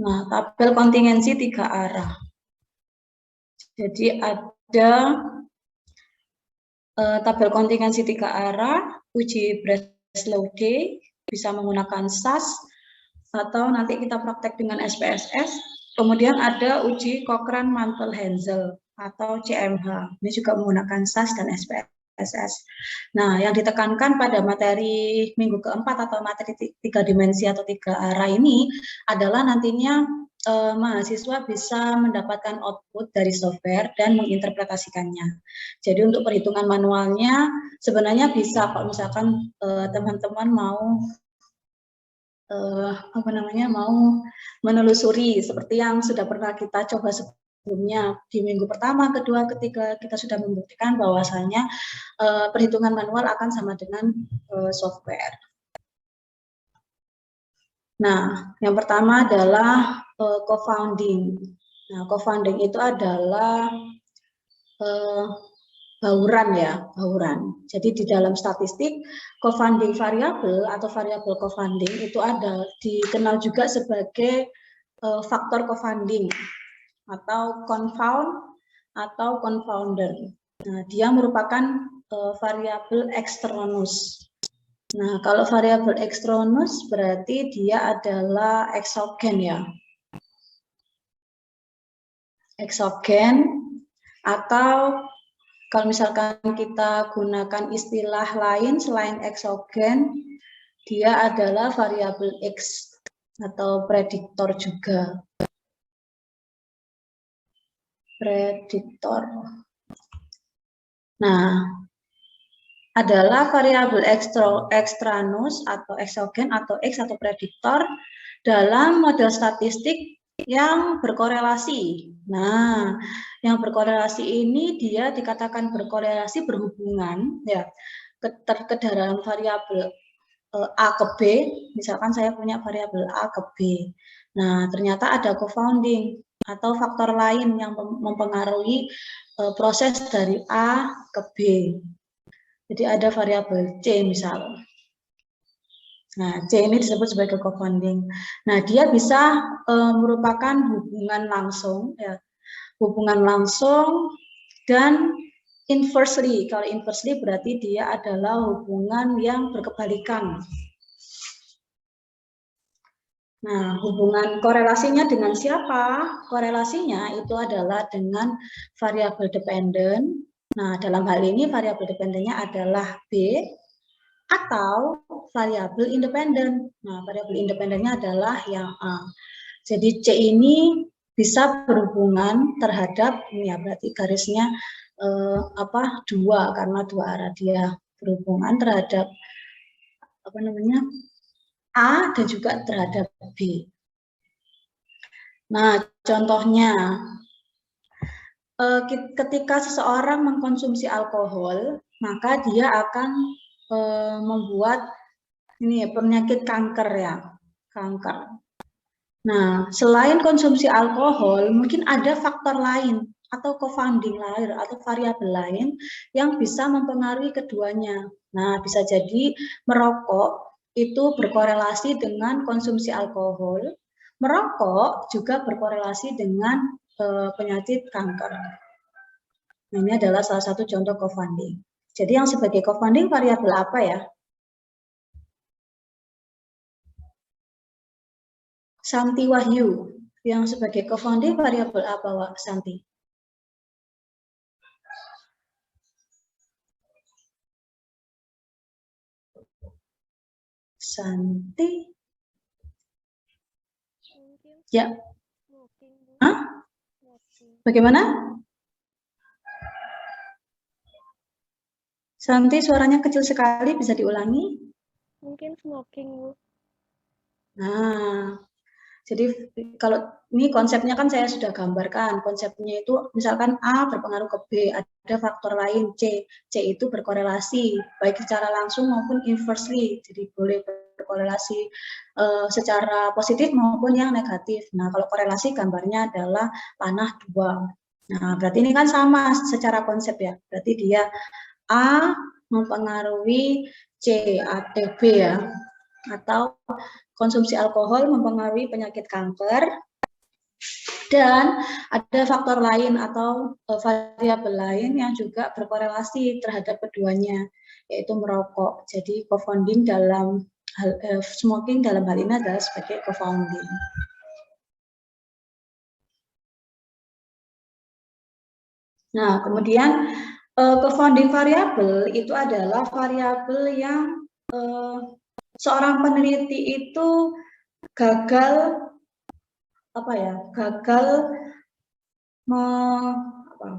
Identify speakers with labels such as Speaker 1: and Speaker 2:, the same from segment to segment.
Speaker 1: Nah, tabel kontingensi 3 arah. Jadi ada tabel kontingensi 3 arah, uji Breslow-D, bisa menggunakan SAS, atau nanti kita praktek dengan SPSS. Kemudian ada uji Cochrane-Mantel-Haenszel atau CMH. Ini juga menggunakan SAS dan SPSS. Nah, yang ditekankan pada materi minggu keempat atau materi 3 dimensi atau 3 arah ini adalah nantinya mahasiswa bisa mendapatkan output dari software dan menginterpretasikannya. Jadi untuk perhitungan manualnya sebenarnya bisa kalau misalkan teman-teman mau mau menelusuri seperti yang sudah pernah kita coba sebelumnya di minggu pertama, kedua, ketiga kita sudah membuktikan bahwasanya perhitungan manual akan sama dengan software. Nah, yang pertama adalah co-founding. Nah, co-founding itu adalah bauran ya, bauran. Jadi di dalam statistik co-founding variabel atau variabel co-founding itu ada dikenal juga sebagai faktor co-founding atau confound atau confounder. Nah, dia merupakan variabel externus. Nah, kalau variabel externus berarti dia adalah eksogen ya. Eksogen atau kalau misalkan kita gunakan istilah lain selain eksogen, dia adalah variabel X atau prediktor juga. Prediktor. Nah, adalah variabel ekstranus atau eksogen atau X atau prediktor dalam model statistik yang berkorelasi. Nah, yang berkorelasi ini dia dikatakan berkorelasi berhubungan ya ke dalam variabel A ke B. Misalkan saya punya variabel A ke B. Nah, ternyata ada co-founding atau faktor lain yang mempengaruhi proses dari A ke B. Jadi ada variabel C misalnya. Nah, C ini disebut sebagai co-founding. Nah, dia bisa merupakan hubungan langsung, ya, hubungan langsung dan inversely. Kalau inversely berarti dia adalah hubungan yang berkebalikan. Nah, hubungan korelasinya dengan siapa? Korelasinya itu adalah dengan variabel dependen. Nah, dalam hal ini variabel dependennya adalah B atau variabel independen. Nah, variabel independennya adalah yang A. Jadi C ini bisa berhubungan terhadap ini ya, berarti garisnya dua karena dua arah dia berhubungan terhadap A dan juga terhadap B. Nah, contohnya ketika seseorang mengkonsumsi alkohol, maka dia akan membuat ini penyakit kanker ya, kanker. Nah, selain konsumsi alkohol, mungkin ada faktor lain atau co-founding lain atau variabel lain yang bisa mempengaruhi keduanya. Nah, bisa jadi merokok itu berkorelasi dengan konsumsi alkohol. Merokok juga berkorelasi dengan penyakit kanker. Nah, ini adalah salah satu contoh co-founding. Jadi yang sebagai co-founding variabel apa ya? Santi Wahyu, yang sebagai co-founding variabel apa, Wak Santi? Santi? Ya. Hah? Bagaimana? Santi, suaranya kecil sekali, bisa diulangi?
Speaker 2: Mungkin smoking, Bu.
Speaker 1: Nah, jadi kalau ini konsepnya kan saya sudah gambarkan. Konsepnya itu misalkan A berpengaruh ke B, ada faktor lain C. C itu berkorelasi, baik secara langsung maupun inversely. Jadi boleh berkorelasi secara positif maupun yang negatif. Nah, kalau korelasi gambarnya adalah panah dua. Nah, berarti ini kan sama secara konsep ya. Berarti dia A mempengaruhi C atau B ya, atau konsumsi alkohol mempengaruhi penyakit kanker, Dan ada faktor lain atau variabel lain yang juga berkorelasi terhadap keduanya, yaitu merokok. Jadi co-founding dalam smoking dalam hal ini adalah sebagai co-founding. Nah, kemudian co-founding variabel itu adalah variabel yang seorang peneliti itu gagal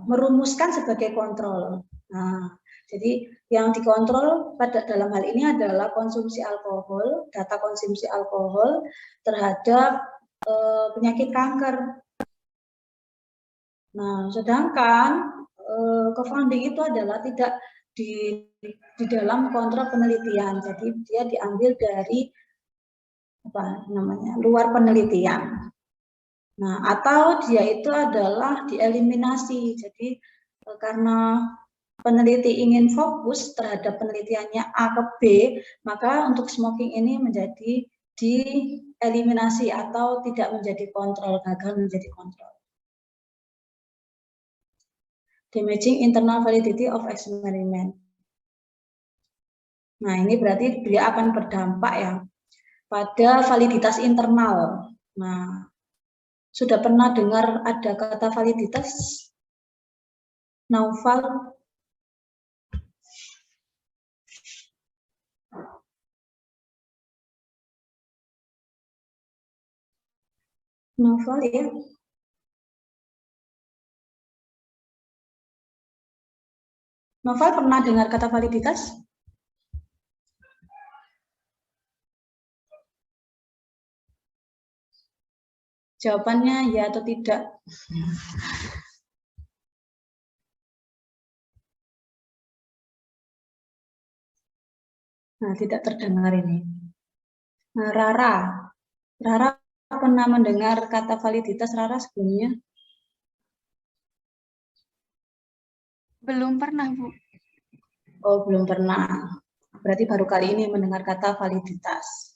Speaker 1: merumuskan sebagai kontrol. Nah, jadi yang dikontrol dalam hal ini adalah konsumsi alkohol, data konsumsi alkohol terhadap penyakit kanker. Nah, sedangkan co-founding itu adalah tidak di dalam kontrol penelitian, jadi dia diambil dari luar penelitian. Nah, atau dia itu adalah dieliminasi. Jadi karena peneliti ingin fokus terhadap penelitiannya A ke B, maka untuk smoking ini menjadi dieliminasi atau tidak menjadi kontrol, gagal menjadi kontrol. Damaging internal validity of experiment. Nah, ini berarti dia akan berdampak ya pada validitas internal. Nah, sudah pernah dengar ada kata validitas? Naufal? Naufal ya? Naufal pernah dengar kata validitas? Jawabannya ya atau tidak. Nah, tidak terdengar ini. Nah, Rara pernah mendengar kata validitas Rara sebelumnya?
Speaker 2: Belum pernah, Bu.
Speaker 1: Oh, belum pernah. Berarti baru kali ini mendengar kata validitas.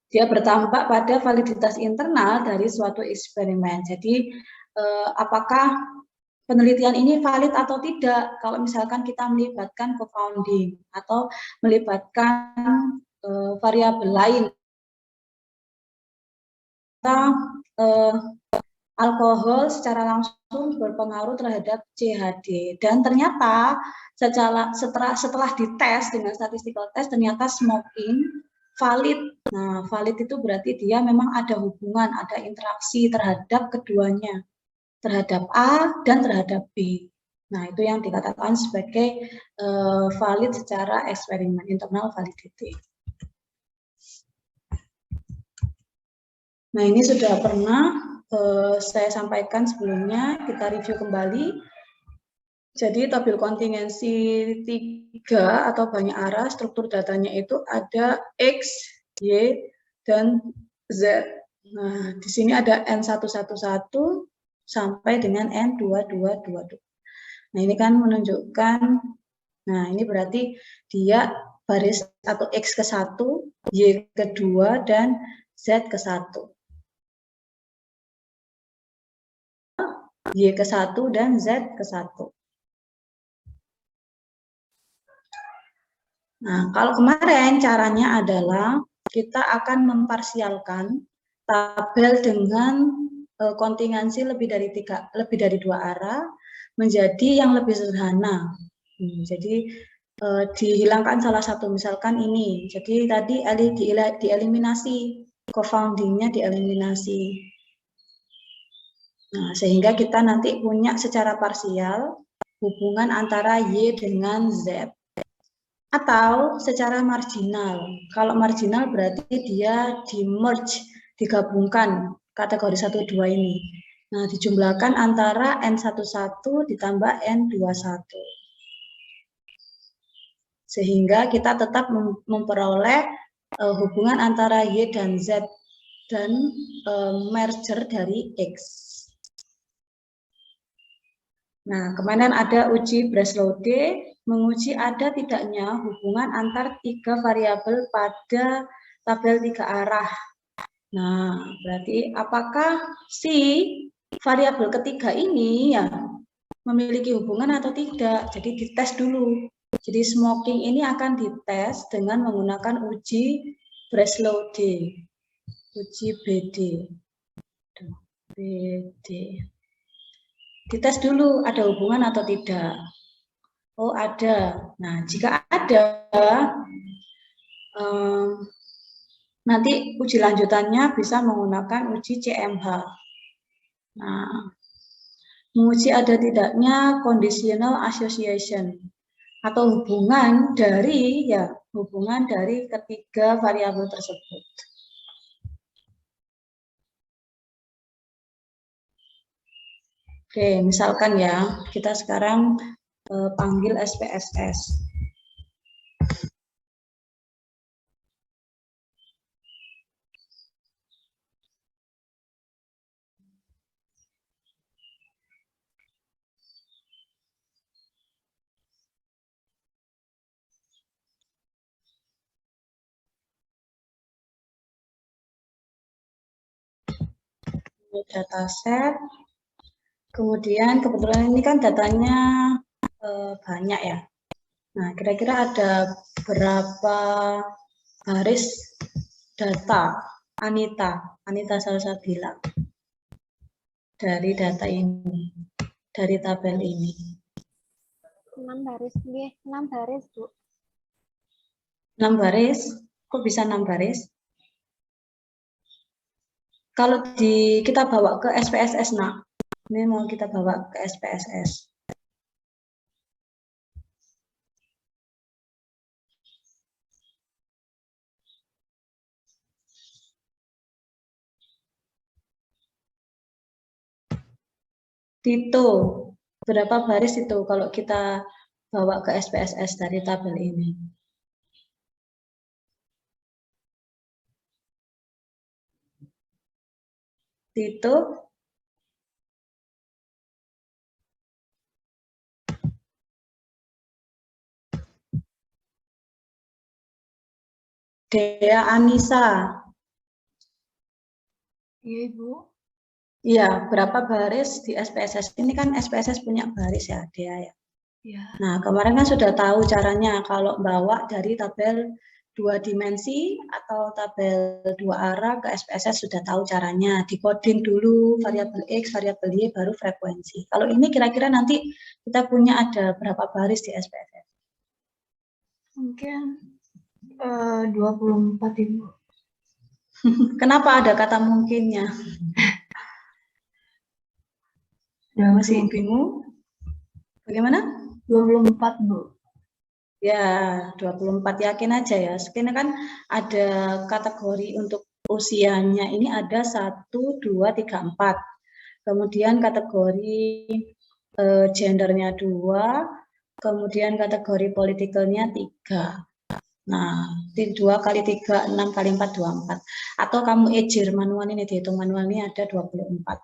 Speaker 1: Dia bertampak pada validitas internal dari suatu eksperimen. Jadi, apakah penelitian ini valid atau tidak? Kalau misalkan kita melibatkan co-founding atau melibatkan variabel lain, alkohol secara langsung berpengaruh terhadap CHD, dan ternyata setelah dites dengan statistical test ternyata smoking valid. Nah, valid itu berarti dia memang ada hubungan, ada interaksi terhadap keduanya, terhadap A dan terhadap B. Nah, itu yang dikatakan sebagai valid secara eksperimen, internal validity. Nah, ini sudah pernah saya sampaikan sebelumnya, kita review kembali. Jadi tabel kontingensi 3 atau banyak arah, struktur datanya itu ada X, Y, dan Z. Nah, di sini ada N111 sampai dengan N2222. Nah, ini kan menunjukkan, nah ini berarti dia baris atau X ke 1, Y ke 2, dan Z ke 1. Y ke 1 dan Z ke 1. Nah, kalau kemarin caranya adalah kita akan memparsialkan tabel dengan kontingensi lebih dari 2 arah menjadi yang lebih sederhana. Jadi dihilangkan salah satu, misalkan ini. Jadi tadi dieliminasi, co-foundingnya dieliminasi. Nah, sehingga kita nanti punya secara parsial hubungan antara Y dengan Z. Atau secara marginal. Kalau marginal berarti dia di-merge, digabungkan kategori 1, 2 ini. Nah, dijumlahkan antara N11 ditambah N21. Sehingga kita tetap memperoleh hubungan antara Y dan Z dan merger dari X. Nah, kemudian ada uji Breslow-D, menguji ada tidaknya hubungan antar 3 variabel pada tabel 3 arah. Nah, berarti apakah si variabel ketiga ini ya memiliki hubungan atau tidak? Jadi dites dulu. Jadi smoking ini akan dites dengan menggunakan uji Breslow-D, uji BD. Dites dulu ada hubungan atau tidak. Oh, ada. Nah, jika ada, nanti uji lanjutannya bisa menggunakan uji CMH. Nah, menguji ada tidaknya conditional association atau hubungan dari ketiga variabel tersebut. Oke, misalkan ya, kita sekarang panggil SPSS. Dataset. Kemudian kebetulan ini kan datanya banyak ya. Nah, kira-kira ada berapa baris data Anita Salsabila dari data ini, dari tabel ini?
Speaker 3: 6 baris, 6 baris, Bu.
Speaker 1: 6 baris? Kok bisa 6 baris? Kalau kita bawa ke SPSS, nak. Ini mau kita bawa ke SPSS. Tito, berapa baris itu kalau kita bawa ke SPSS dari tabel ini? Tito? Dea Anissa.
Speaker 2: Iya, Ibu.
Speaker 1: Iya, berapa baris di SPSS? Ini kan SPSS punya baris ya, Dea ya.
Speaker 2: Iya.
Speaker 1: Nah, kemarin kan sudah tahu caranya kalau bawa dari tabel 2 dimensi atau tabel 2 arah ke SPSS sudah tahu caranya. Dikoding dulu variabel X, variabel Y, baru frekuensi. Kalau ini kira-kira nanti kita punya ada berapa baris di SPSS?
Speaker 2: Mungkin 24, Ibu.
Speaker 1: Kenapa ada kata mungkinnya? Masih bingung? Bagaimana?
Speaker 2: 24, Bu.
Speaker 1: Ya, 24 yakin aja ya. Sekian kan ada kategori untuk usianya ini ada 1, 2, 3, 4. Kemudian kategori gendernya 2, kemudian kategori politikalnya 3. Nah, 2 kali 3, 6 kali 4, 24. Atau kamu ejir manual ini, dihitung manual ini ada 24.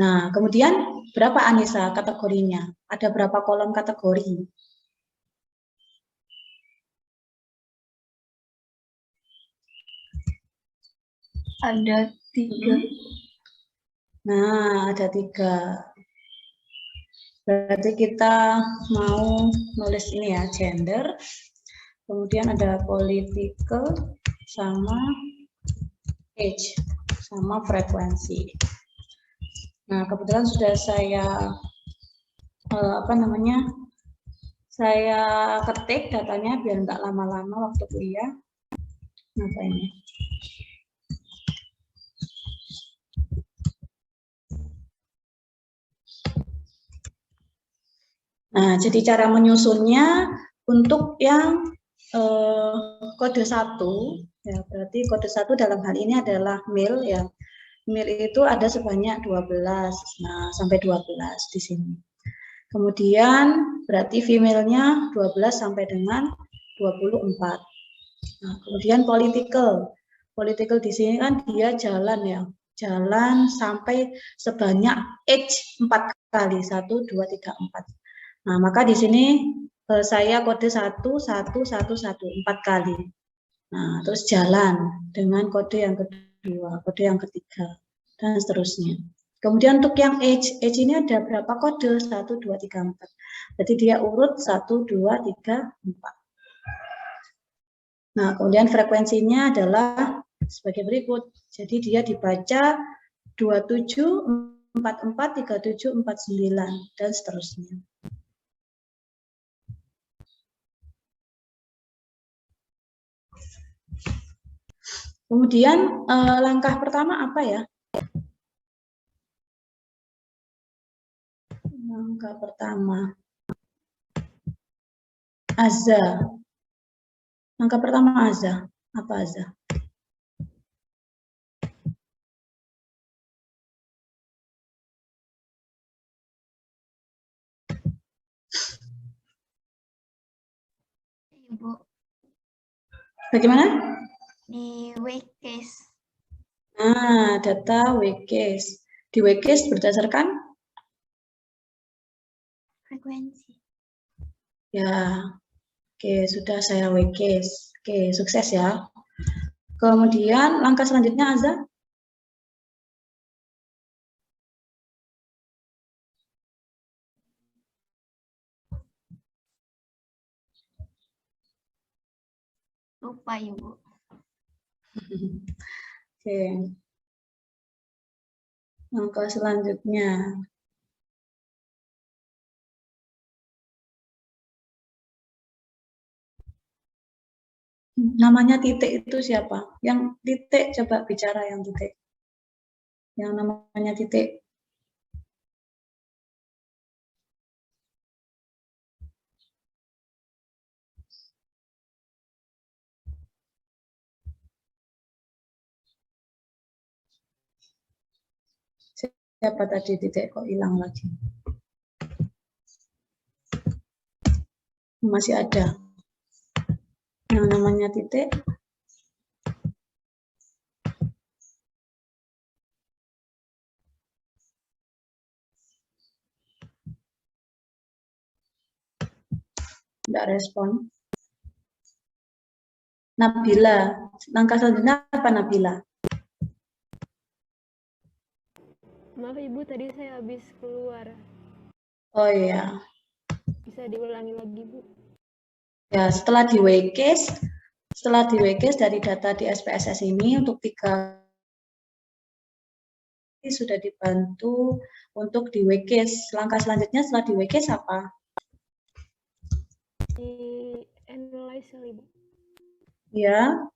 Speaker 1: Nah, kemudian berapa Anissa kategorinya? Ada berapa kolom kategori?
Speaker 2: Ada 3.
Speaker 1: Nah, ada 3. Berarti kita mau nulis ini ya, gender. Kemudian ada political sama age sama frekuensi. Nah, kebetulan sudah saya saya ketik datanya biar nggak lama-lama waktu kuliah. Apa ini? Nah, jadi cara menyusunnya untuk yang kode 1, ya berarti kode 1 dalam hal ini adalah male ya. Male itu ada sebanyak 12. Nah, sampai 12 di sini. Kemudian berarti female-nya 12 sampai dengan 24. Nah, kemudian political. Political di sini kan dia jalan ya. Jalan sampai sebanyak age 4 kali. 1, 2, 3, 4. Nah, maka di sini saya kode 1, 1, 1, 1, 4 kali. Nah, terus jalan dengan kode yang kedua. kedua, kode yang ketiga, dan seterusnya. Kemudian untuk yang age ini ada berapa kode? 1, 2, 3, 4. Jadi dia urut 1, 2, 3, 4. Nah, kemudian frekuensinya adalah sebagai berikut. Jadi dia dibaca 27, 44, 37, 49, dan seterusnya. Kemudian langkah pertama apa ya? Langkah pertama, azza. Langkah pertama azza. Apa azza?
Speaker 2: Ibu,
Speaker 1: Bagaimana?
Speaker 2: di Wikis
Speaker 1: Nah, data WCase. Di WCase berdasarkan?
Speaker 2: frekuensi.
Speaker 1: Ya, oke, sudah saya WCase. Oke, sukses ya. Kemudian langkah selanjutnya Azza?
Speaker 2: Lupa Ibu.
Speaker 1: Oke. Langkah selanjutnya. Namanya titik itu siapa? Yang titik coba bicara yang titik. Yang namanya titik. Siapa tadi titik kok hilang lagi? Masih ada. Yang namanya titik. Tidak respon. Nabila. Langkah selanjutnya apa Nabila?
Speaker 3: Maaf Ibu, tadi saya habis keluar.
Speaker 1: Oh iya.
Speaker 3: Bisa diulangi lagi Bu?
Speaker 1: Ya, setelah di WCase dari data di SPSS ini untuk 3 sudah dibantu untuk di WCase. Langkah selanjutnya setelah di WCase apa?
Speaker 3: Di analyze Ibu.
Speaker 1: Ya.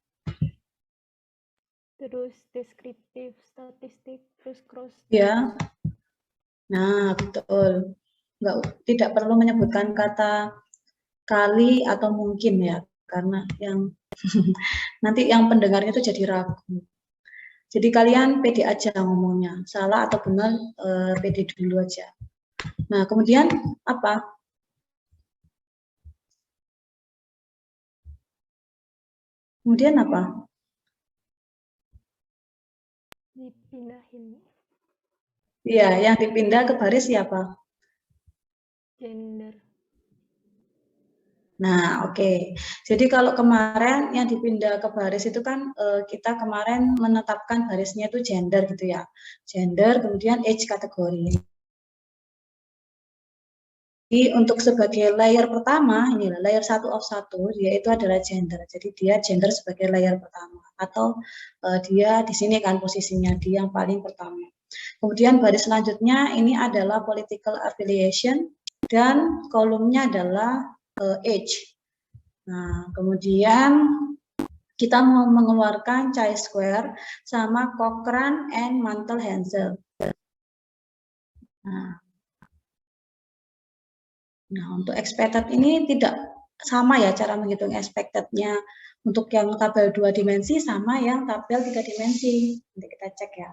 Speaker 3: Terus deskriptif, statistik, terus cross.
Speaker 1: Ya. Nah, betul. Tidak perlu menyebutkan kata kali atau mungkin ya, karena yang nanti yang pendengarnya itu jadi ragu. Jadi kalian pede aja ngomongnya, salah atau benar pede dulu aja. Nah, kemudian apa? Kemudian apa?
Speaker 3: Dipindahin.
Speaker 1: Iya, yang dipindah ke baris siapa?
Speaker 3: Gender.
Speaker 1: Nah, oke. Jadi kalau kemarin yang dipindah ke baris itu kan kita kemarin menetapkan barisnya itu gender gitu ya. Gender, kemudian age kategori. Jadi untuk sebagai layer pertama, ini layer 1 of 1, dia itu adalah gender. Jadi dia gender sebagai layer pertama. Atau dia di sini kan posisinya, dia yang paling pertama. Kemudian baris selanjutnya ini adalah political affiliation dan kolomnya adalah age. Nah, kemudian kita mau mengeluarkan chi-square sama Cochrane and Mantel-Hansel. Nah, untuk expected ini tidak sama ya cara menghitung expected-nya. Untuk yang tabel 2 dimensi sama yang tabel 3 dimensi. Nanti kita cek ya.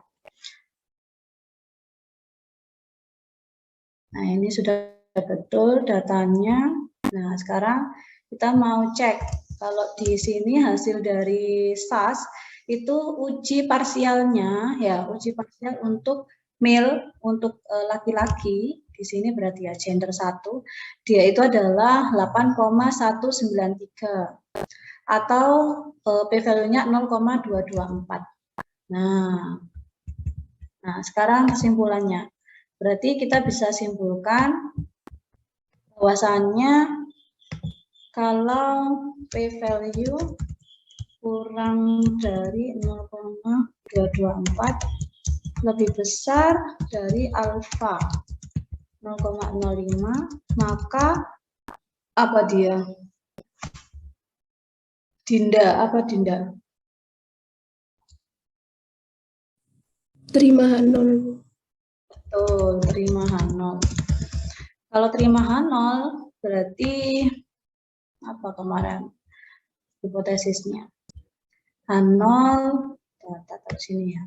Speaker 1: Nah, ini sudah betul datanya. Nah, sekarang kita mau cek kalau di sini hasil dari SAS itu uji parsialnya ya, uji parsial untuk male, untuk laki-laki di sini berarti ya gender 1, dia itu adalah 8,193 atau p-value-nya 0,224. Nah, sekarang kesimpulannya. Berarti kita bisa simpulkan bahwasannya kalau p-value kurang dari 0,224 lebih besar dari alfa 0,05, maka apa dia? Dinda, apa Dinda?
Speaker 3: Terima H0.
Speaker 1: Betul, terima H0. Kalau terima H0 berarti apa kemarin hipotesisnya? H0, kita taruh sini ya.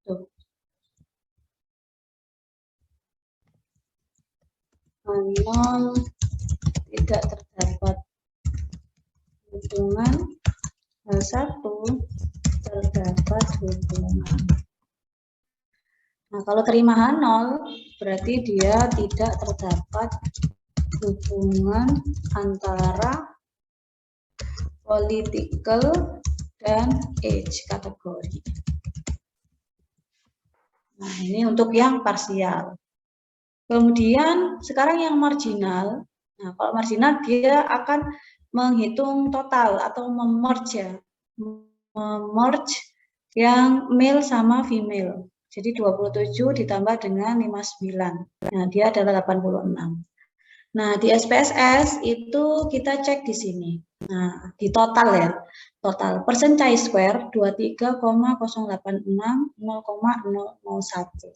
Speaker 1: Tuh. H0 tidak terdapat hubungan, H1 terdapat hubungan. Nah, kalau terima H0 berarti dia tidak terdapat hubungan antara political dan age kategori. Nah, ini untuk yang parsial. Kemudian sekarang yang marginal. Nah, kalau marginal dia akan menghitung total atau memerge yang male sama female. Jadi 27 ditambah dengan 59. Nah, dia adalah 86. Nah, di SPSS itu kita cek di sini. Nah, di total ya. Total persen chi-square 23,086 0,001.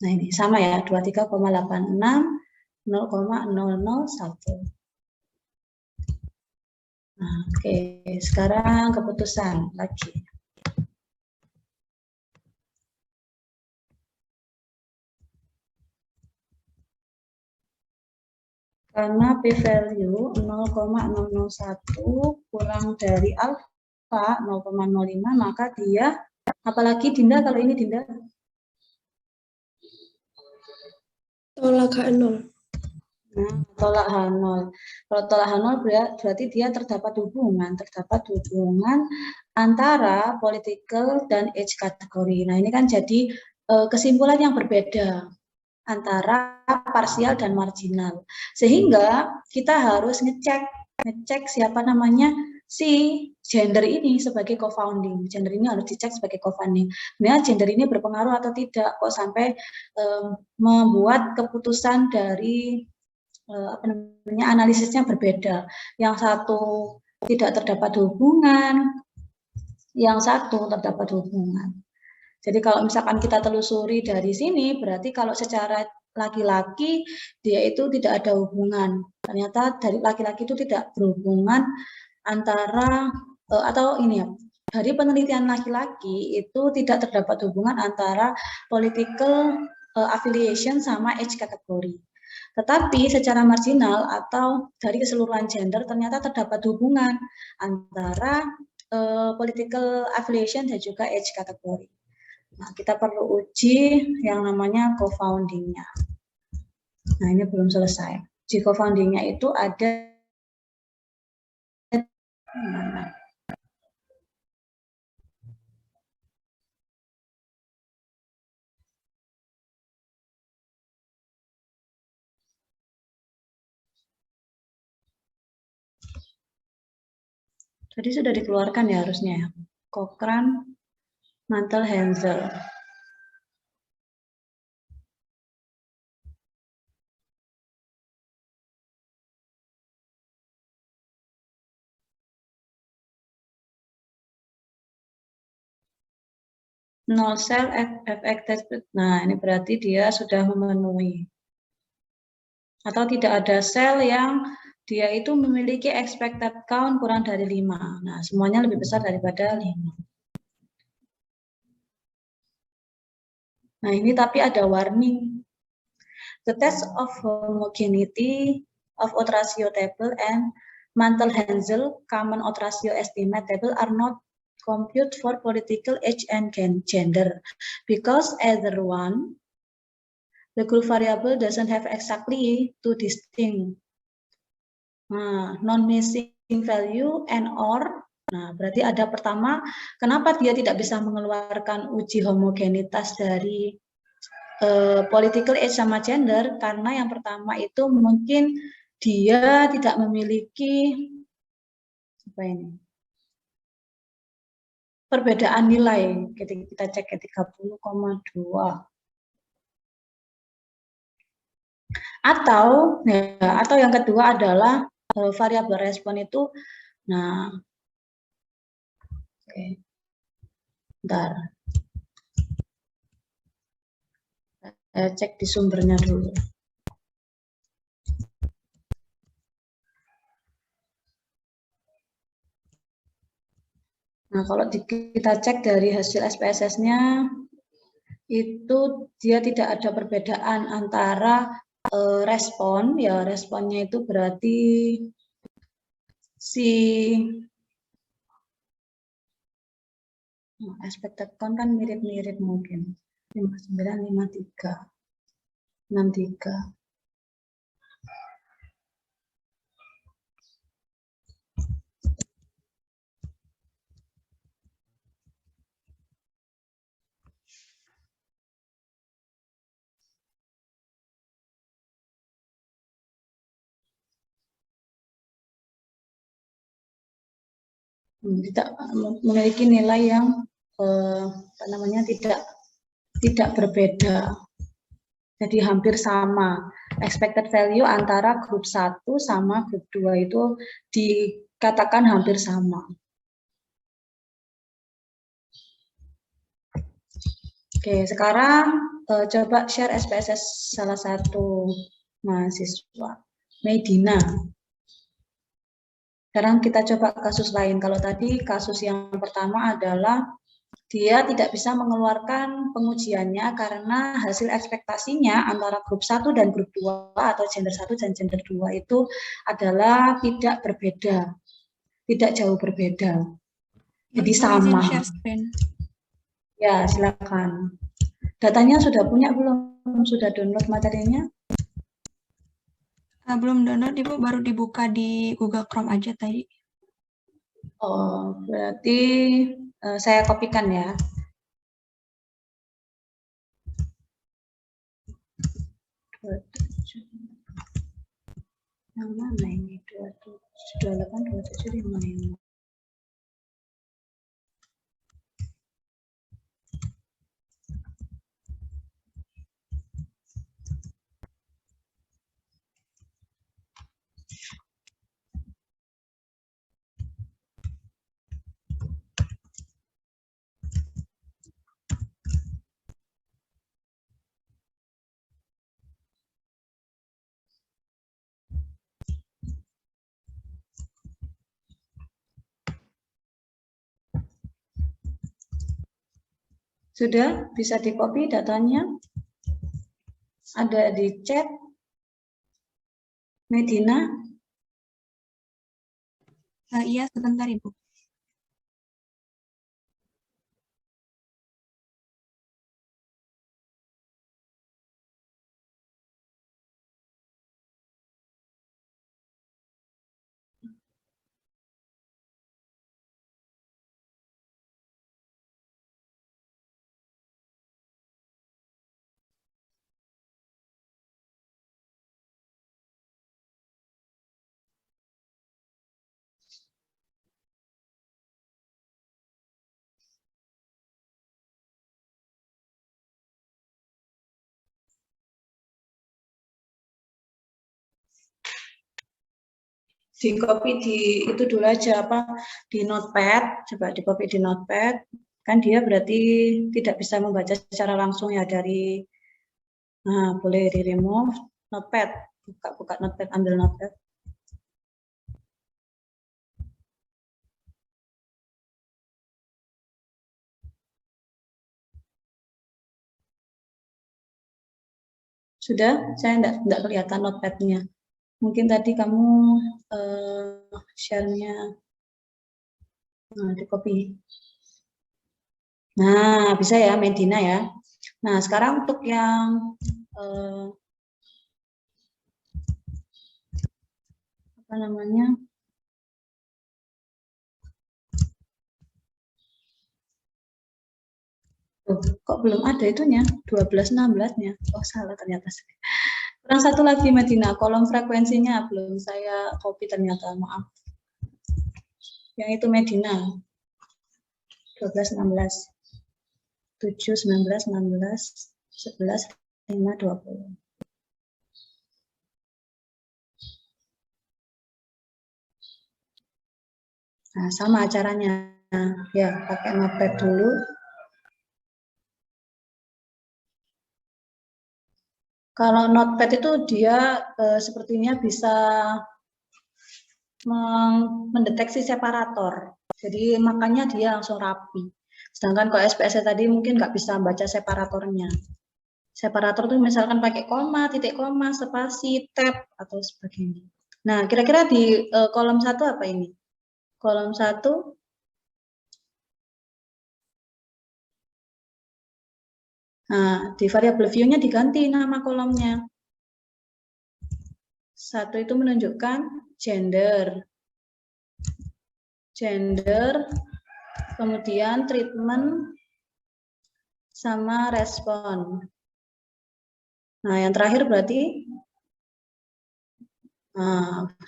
Speaker 1: Nah, ini sama ya, 23,86 0,001. Nah, oke, sekarang keputusan lagi. Karena p-value 0,001 kurang dari alfa 0,05, maka dia, apalagi Dinda, kalau ini Dinda?
Speaker 3: Tolak H0.
Speaker 1: Nah, tolak H0. Kalau tolak H0 berarti dia terdapat hubungan antara political dan age kategori. Nah, ini kan jadi kesimpulan yang berbeda antara parsial dan marginal. Sehingga kita harus ngecek siapa namanya si gender ini sebagai co-founding. Gender ini harus dicek sebagai co-founding. Sebenarnya gender ini berpengaruh atau tidak kok sampai membuat keputusan dari analisisnya berbeda. Yang satu tidak terdapat hubungan, yang satu terdapat hubungan. Jadi kalau misalkan kita telusuri dari sini, berarti kalau secara laki-laki dia itu tidak ada hubungan. Ternyata dari laki-laki itu tidak berhubungan antara atau ini ya, dari penelitian laki-laki itu tidak terdapat hubungan antara political affiliation sama age kategori. Tetapi secara marginal atau dari keseluruhan gender ternyata terdapat hubungan antara political affiliation dan juga age kategori. Nah, kita perlu uji yang namanya co-founding-nya. Nah, ini belum selesai. Uji co-founding-nya itu ada mana? Tadi sudah dikeluarkan ya harusnya ya. Cochrane, Mantel, Hensel. No cell affected. Nah, ini berarti dia sudah memenuhi. Atau tidak ada sel yang dia itu memiliki expected count kurang dari 5. Nah, semuanya lebih besar daripada 5. Nah, ini tapi ada warning. The test of homogeneity of odds ratio table and Mantel-Haenszel common odds ratio estimate table are not compute for political age and gender because either one, the group variable doesn't have exactly two distinct Nah, non-missing value and or. Nah, berarti ada pertama, kenapa dia tidak bisa mengeluarkan uji homogenitas dari political age sama gender? Karena yang pertama itu mungkin dia tidak memiliki apa ini? Perbedaan nilai. Ketika kita cek ke 30,2. Atau yang kedua adalah variabel respon itu, nah, oke, bentar, saya cek di sumbernya dulu. Nah, kalau kita cek dari hasil SPSS-nya, itu dia tidak ada perbedaan antara respon, ya responnya itu berarti si expected count kan mirip-mirip mungkin 59, 53, 63. Tidak memiliki nilai yang apa namanya tidak berbeda, jadi hampir sama. Expected value antara grup 1 sama grup 2 itu dikatakan hampir sama. Oke, sekarang coba share SPSS salah satu mahasiswa, Medina. Sekarang kita coba kasus lain. Kalau tadi kasus yang pertama adalah dia tidak bisa mengeluarkan pengujiannya karena hasil ekspektasinya antara grup 1 dan grup 2 atau gender 1 dan gender 2 itu adalah tidak berbeda, tidak jauh berbeda. Jadi sama. Ya, silakan. Datanya sudah punya belum? Sudah download materinya?
Speaker 4: Belum download, Ibu, baru dibuka di Google Chrome aja tadi.
Speaker 1: Oh, berarti saya kopikan ya. Yang mana ini? 28, 27, 55. Sudah bisa di-copy datanya? Ada di chat Medina?
Speaker 4: Iya, sebentar, Ibu.
Speaker 1: Di copy di itu dulu aja apa di notepad, coba di copy di notepad, kan dia berarti tidak bisa membaca secara langsung ya dari, nah boleh di remove notepad, buka notepad, ambil notepad. Sudah, saya enggak kelihatan notepadnya. Mungkin tadi kamu share-nya di copy. Nah, bisa ya Medina ya. Nah, sekarang untuk yang apa apa namanya? Oh, kok belum ada itunya? 12-16-nya. Oh, salah ternyata. Kurang satu lagi Medina, kolom frekuensinya belum saya copy ternyata, maaf. Yang itu Medina. 12-16. 7-19-16 11-5-20. Nah, sama caranya. Ya, pakai notepad dulu. Kalau notepad itu dia sepertinya bisa mendeteksi separator. Jadi makanya dia langsung rapi. Sedangkan kalau SPS tadi mungkin nggak bisa baca separatornya. Separator itu misalkan pakai koma, titik koma, spasi, tab, atau sebagainya. Nah, kira-kira di kolom 1 apa ini? Kolom 1, nah, di variabel view-nya diganti nama kolomnya. 1 itu menunjukkan gender, kemudian treatment, sama respon. Nah, yang terakhir berarti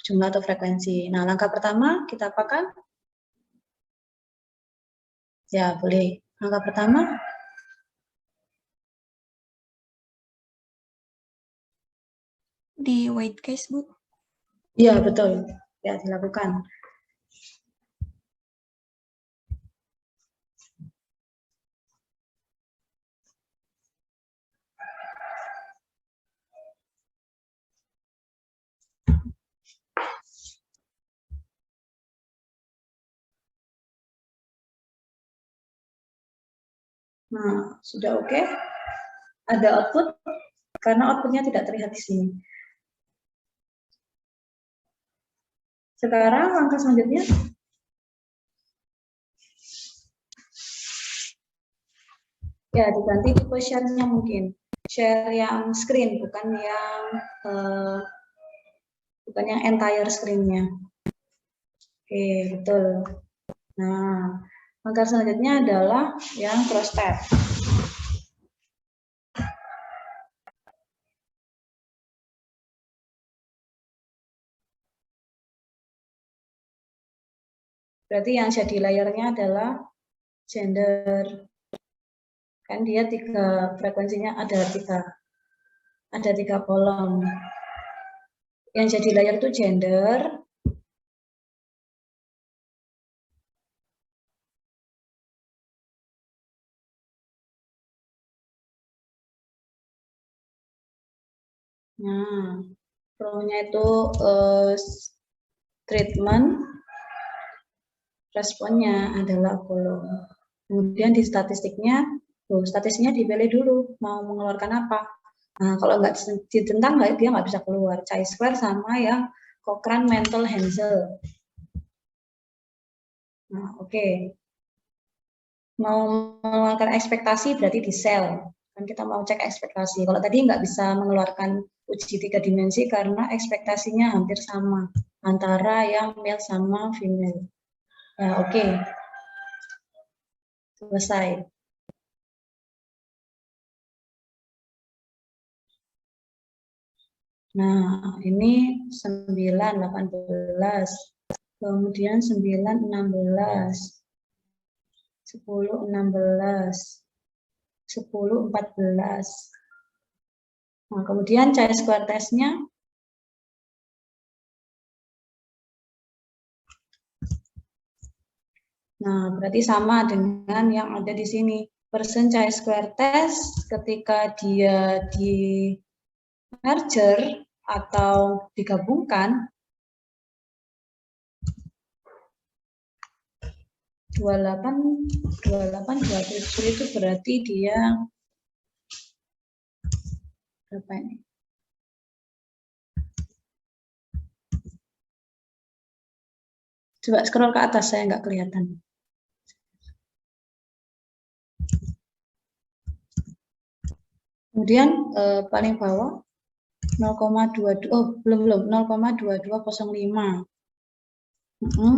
Speaker 1: jumlah atau frekuensi. Nah, langkah pertama kita apakan? Ya, boleh. Langkah pertama,
Speaker 4: Di weight case, Bu.
Speaker 1: iya betul. Ya, dilakukan. Nah, sudah oke. Ada output, karena outputnya tidak terlihat di sini. Sekarang langkah selanjutnya, ya diganti tipe share-nya mungkin. Share yang screen, bukan yang entire screen-nya. Oke, betul. Nah, langkah selanjutnya adalah yang cross tab. Berarti yang jadi layarnya adalah gender. Kan dia frekuensinya ada tiga kolom. Yang jadi layar itu gender, nah, row-nya itu treatment, responnya adalah kolom. Kemudian di statistiknya dipilih dulu mau mengeluarkan apa. Nah, kalau nggak ditentang dia nggak bisa keluar. Chi-square sama yang Cochrane Mantel Hansel. Nah, oke. Mau mengeluarkan ekspektasi berarti di sel. Kan kita mau cek ekspektasi. Kalau tadi nggak bisa mengeluarkan uji 3 dimensi karena ekspektasinya hampir sama antara yang male sama female. Ya, oke. Selesai. Nah, ini 9, 18. Kemudian 9, 16. 10, 16. 10, 14. Nah, kemudian chi-square test-nya nah, berarti sama dengan yang ada di sini. Persen chi-square test ketika dia di merger atau digabungkan 27 itu berarti dia berapa ini? Coba scroll ke atas, saya nggak kelihatan. Kemudian paling bawah 0,22, oh belum 0,2205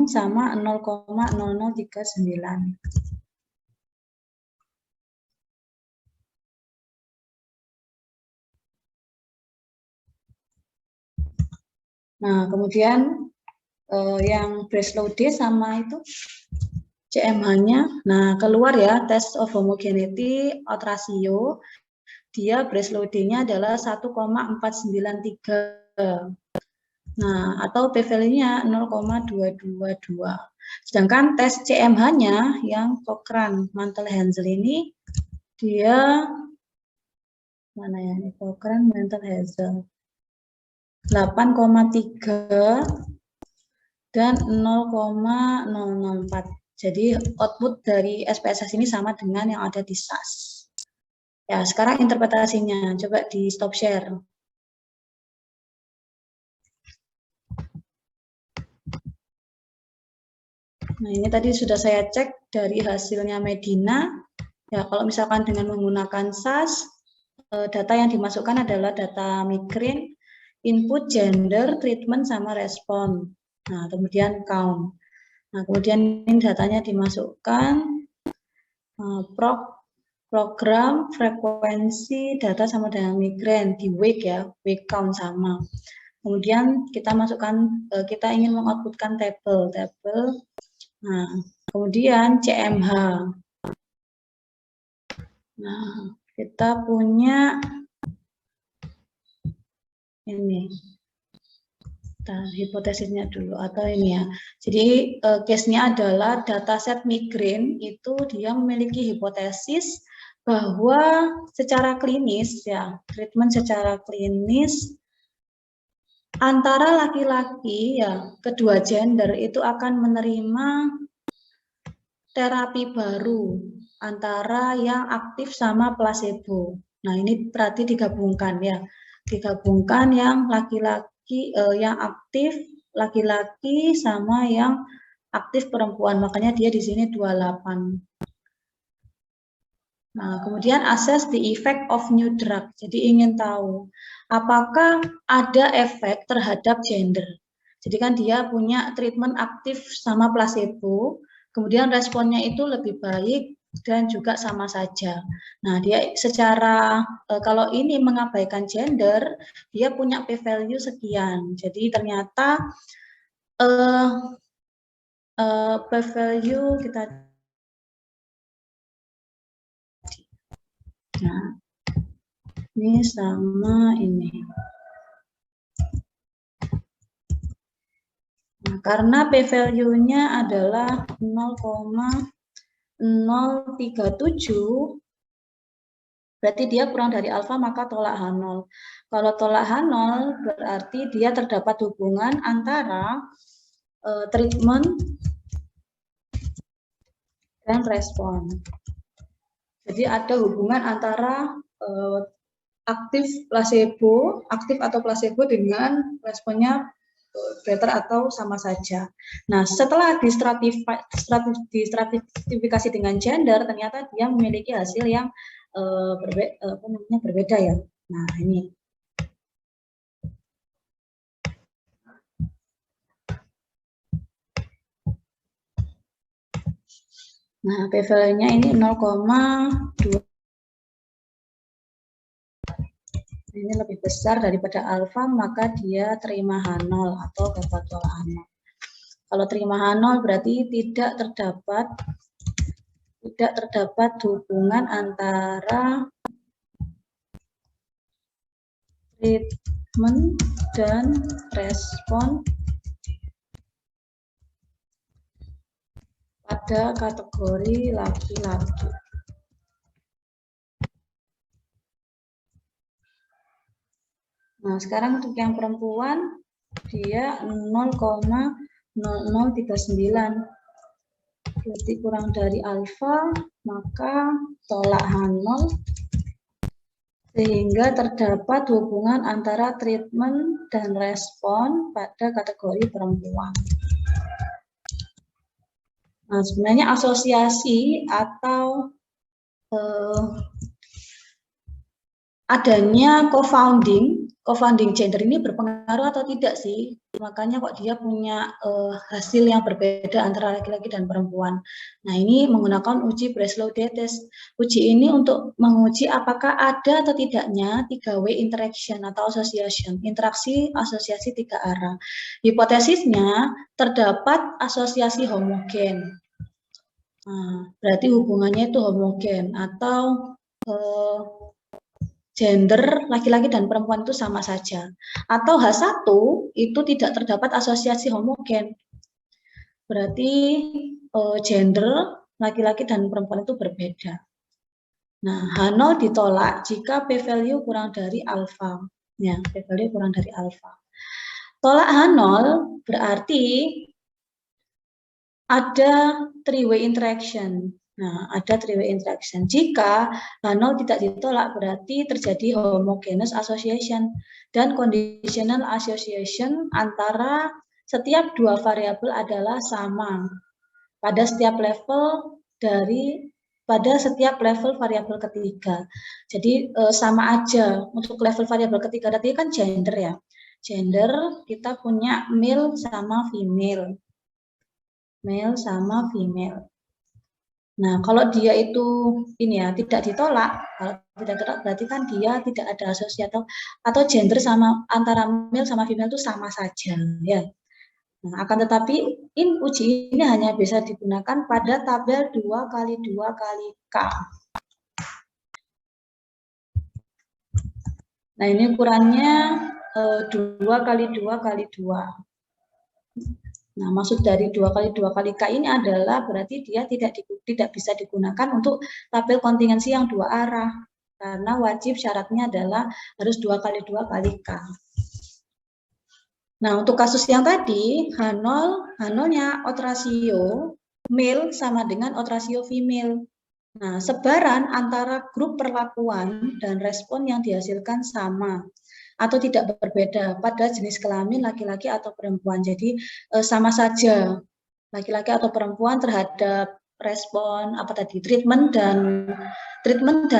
Speaker 1: sama 0,0039. Nah, kemudian yang Breslow D sama itu CMH-nya. Nah, keluar ya test of homogeneity out ratio. Dia Breslow D-nya adalah 1,493. Nah, atau p-value-nya 0,222. Sedangkan tes CMH-nya yang Cochrane Mantel Hansel ini dia mana ya? Ini Cochrane Mantel Hansel 8,3 dan 0,004. Jadi output dari SPSS ini sama dengan yang ada di SAS. Ya, sekarang interpretasinya coba di stop share. Nah, ini tadi sudah saya cek dari hasilnya Medina. Ya, kalau misalkan dengan menggunakan SAS, data yang dimasukkan adalah data migraine, input, gender, treatment, sama respon. Nah, kemudian count. Nah, kemudian ini datanya dimasukkan, program, frekuensi, data sama dengan migraine, di week ya, week count sama. Kemudian kita masukkan, kita ingin mengoutputkan tabel. Nah, kemudian CMH. Nah, kita punya ini. Hipotesisnya dulu atau ini ya. Jadi case-nya adalah dataset migraine itu dia memiliki hipotesis bahwa secara klinis ya, treatment secara klinis antara laki-laki ya, kedua gender itu akan menerima terapi baru antara yang aktif sama placebo. Nah, ini berarti digabungkan ya. Digabungkan yang laki-laki yang aktif laki-laki sama yang aktif perempuan. Makanya dia di sini 28. Nah, kemudian assess the effect of new drug. Jadi ingin tahu apakah ada efek terhadap gender. Jadi kan dia punya treatment aktif sama placebo, kemudian responnya itu lebih baik dan juga sama saja. Nah, dia secara kalau ini mengabaikan gender, dia punya p-value sekian. Jadi ternyata p-value kita. Nah, ini sama ini. Nah, karena p-value-nya adalah 0,037, berarti dia kurang dari alfa, maka tolak H0. Kalau tolak H0 berarti dia terdapat hubungan antara treatment dan respon. Jadi ada hubungan antara aktif atau placebo dengan responnya better atau sama saja. Nah, setelah distratifikasi dengan gender, ternyata dia memiliki hasil yang berbeda ya. Nah, ini. Nah, p-value-nya ini 0,2. Ini lebih besar daripada alfa, maka dia terima H0 atau dapat tolak H0. Kalau terima H0 berarti tidak terdapat hubungan antara treatment dan respon pada kategori laki-laki. Nah, sekarang untuk yang perempuan, dia 0,0039. Berarti kurang dari alfa, maka tolak H0, sehingga terdapat hubungan antara treatment dan respon pada kategori perempuan. Nah, sebenarnya asosiasi atau adanya co-founding gender ini berpengaruh atau tidak sih? Makanya kok dia punya hasil yang berbeda antara laki-laki dan perempuan. Nah, ini menggunakan uji Breslow-Day test. Uji ini untuk menguji apakah ada atau tidaknya 3-way interaction atau association, interaksi asosiasi 3 arah. Hipotesisnya terdapat asosiasi homogen. Nah, berarti hubungannya itu homogen atau gender laki-laki dan perempuan itu sama saja. Atau H1 itu tidak terdapat asosiasi homogen. Berarti gender laki-laki dan perempuan itu berbeda. Nah, H0 ditolak jika p-value kurang dari alfa. Ya, p-value kurang dari alfa. Tolak H0 berarti ada 3-way interaction. Nah, ada 3-way interaction. Jika H0 tidak ditolak, berarti terjadi homogeneous association dan conditional association antara setiap 2 variabel adalah sama pada setiap level pada setiap level variabel ketiga. Jadi sama aja untuk level variabel ketiga tadi kan gender ya. Gender kita punya male sama female. Male sama female. Nah, kalau dia itu ini ya tidak ditolak, kalau tidak ditolak berarti kan dia tidak ada asosiasi atau gender sama antara male sama female itu sama saja ya. Nah, akan tetapi uji ini hanya bisa digunakan pada tabel 2 kali 2 kali K. Nah, ini ukurannya 2 kali 2 kali 2. Nah, maksud dari 2 kali 2 kali K ini adalah berarti dia tidak bisa digunakan untuk tabel kontingensi yang 2 arah. Karena wajib syaratnya adalah harus 2 kali 2 kali K. Nah, untuk kasus yang tadi, H0-nya odd ratio male sama dengan odd ratio female. Nah, sebaran antara grup perlakuan dan respon yang dihasilkan sama atau tidak berbeda pada jenis kelamin laki-laki atau perempuan. Jadi sama saja laki-laki atau perempuan terhadap respon treatment dan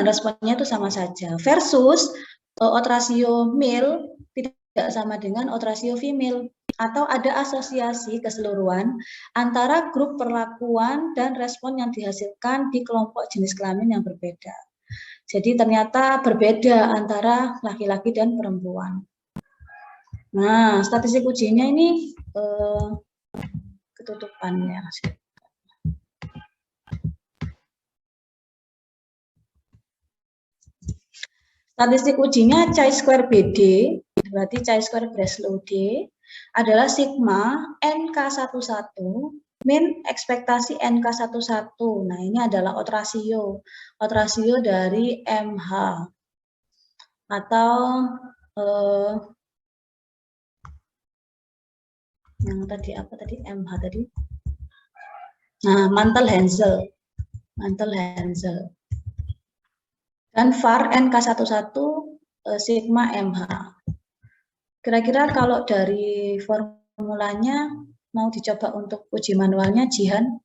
Speaker 1: responnya itu sama saja. Versus odd ratio male tidak sama dengan odd ratio female atau ada asosiasi keseluruhan antara grup perlakuan dan respon yang dihasilkan di kelompok jenis kelamin yang berbeda. Jadi ternyata berbeda antara laki-laki dan perempuan. Nah, statistik ujinya ini ketutupannya. Statistik ujinya chi-square BD, berarti chi-square Breslow-Day, adalah sigma NK11 min ekspektasi NK11. Nah, ini adalah odd ratio dari MH atau yang tadi apa tadi MH tadi? Nah, Mantel-Haenszel dan var NK11 sigma MH. Kira-kira kalau dari formulanya mau dicoba untuk uji manualnya, Jihan?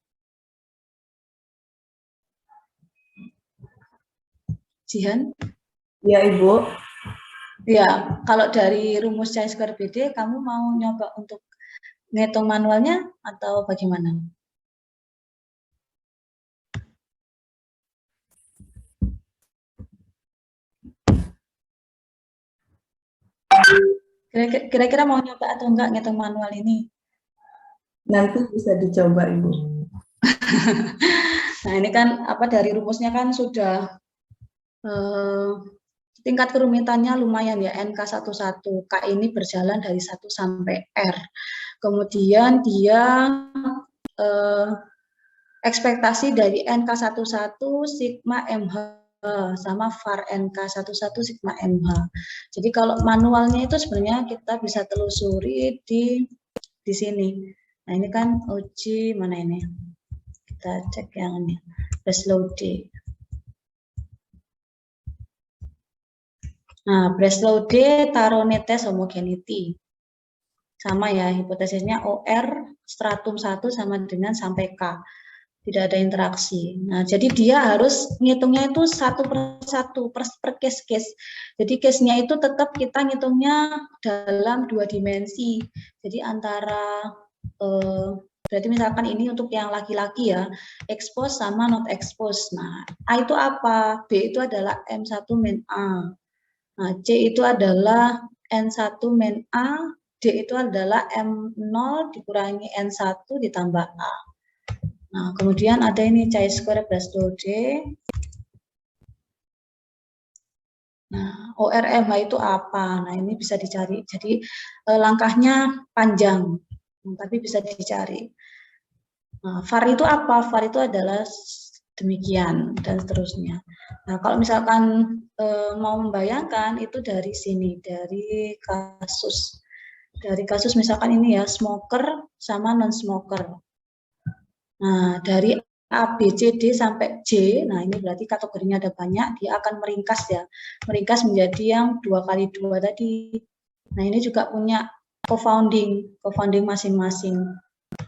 Speaker 1: Jihan?
Speaker 5: Ya, Ibu.
Speaker 1: Ya, kalau dari rumus chi-square BD, kamu mau nyoba untuk ngitung manualnya atau bagaimana? Kira-kira mau nyoba atau enggak ngitung manual ini?
Speaker 5: Nanti bisa dicoba, Ibu.
Speaker 1: Nah, ini kan dari rumusnya kan sudah tingkat kerumitannya lumayan ya, NK11. K ini berjalan dari 1 sampai R. Kemudian dia ekspektasi dari NK11 sigma MH sama var NK11 sigma MH. Jadi kalau manualnya itu sebenarnya kita bisa telusuri di sini. Nah, ini kan uji mana ini? Kita cek yang ini. Breslow-Day. Nah, Breslow-Day Tarone test homogeneity. Sama ya, hipotesisnya OR stratum 1 sama dengan sampai K. tidak ada interaksi. Nah, jadi dia harus ngitungnya itu satu per satu per case-case. Jadi case-nya itu tetap kita ngitungnya dalam 2 dimensi. Jadi antara berarti misalkan ini untuk yang laki-laki ya, expose sama not expose. Nah, A itu apa? B itu adalah M1 min A. Nah, C itu adalah N1 min A, D itu adalah M0 dikurangi N1 ditambah A. Nah, kemudian ada ini chi-square plus 2D. Nah, ORMH itu apa? Nah, ini bisa dicari. Jadi, langkahnya panjang, tapi bisa dicari. Nah, var itu apa? Var itu adalah demikian, dan seterusnya. Nah, kalau misalkan mau membayangkan, itu dari sini, dari kasus. Dari kasus misalkan ini ya, smoker sama non-smoker. Nah, dari A, B, C, D sampai J, nah ini berarti kategorinya ada banyak, dia akan meringkas ya. Meringkas menjadi yang 2x2 tadi. Nah, ini juga punya co-founding masing-masing.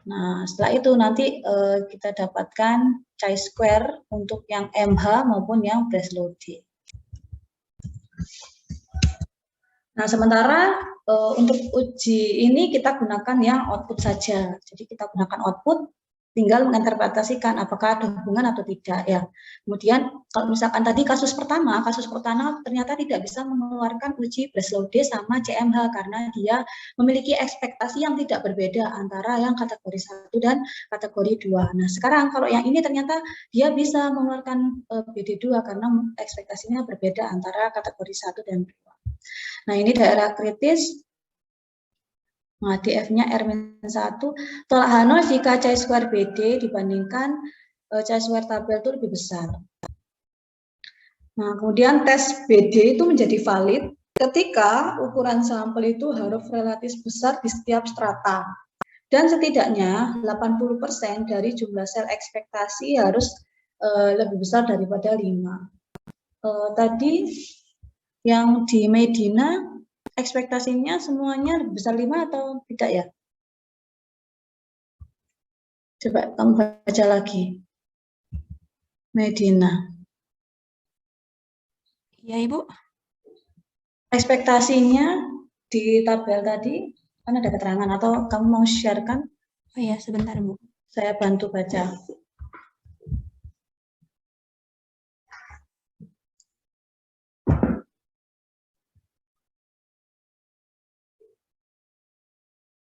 Speaker 1: Nah, setelah itu nanti kita dapatkan chi-square untuk yang MH maupun yang Breslow D. Nah, sementara untuk uji ini kita gunakan yang output saja. Jadi kita gunakan output, tinggal menginterpretasikan apakah ada hubungan atau tidak ya. Kemudian kalau misalkan tadi kasus pertama ternyata tidak bisa mengeluarkan uji Breslow D sama CMH karena dia memiliki ekspektasi yang tidak berbeda antara yang kategori 1 dan kategori 2. Nah, sekarang kalau yang ini ternyata dia bisa mengeluarkan BD2 karena ekspektasinya berbeda antara kategori 1 dan 2. Nah, ini daerah kritis. Nah, DF-nya R-1, tolak H0 jika chi-square BD dibandingkan chi-square tabel itu lebih besar. Nah, kemudian tes BD itu menjadi valid ketika ukuran sampel itu harus relatif besar di setiap strata. Dan setidaknya 80% dari jumlah sel ekspektasi harus lebih besar daripada 5. Tadi yang di Medina ekspektasinya semuanya besar 5 atau tidak ya? Coba kamu baca lagi. Medina.
Speaker 4: Ya, Ibu.
Speaker 1: Ekspektasinya di tabel tadi, kan ada keterangan atau kamu mau share-kan?
Speaker 4: Oh iya, sebentar, Bu.
Speaker 1: Saya bantu baca.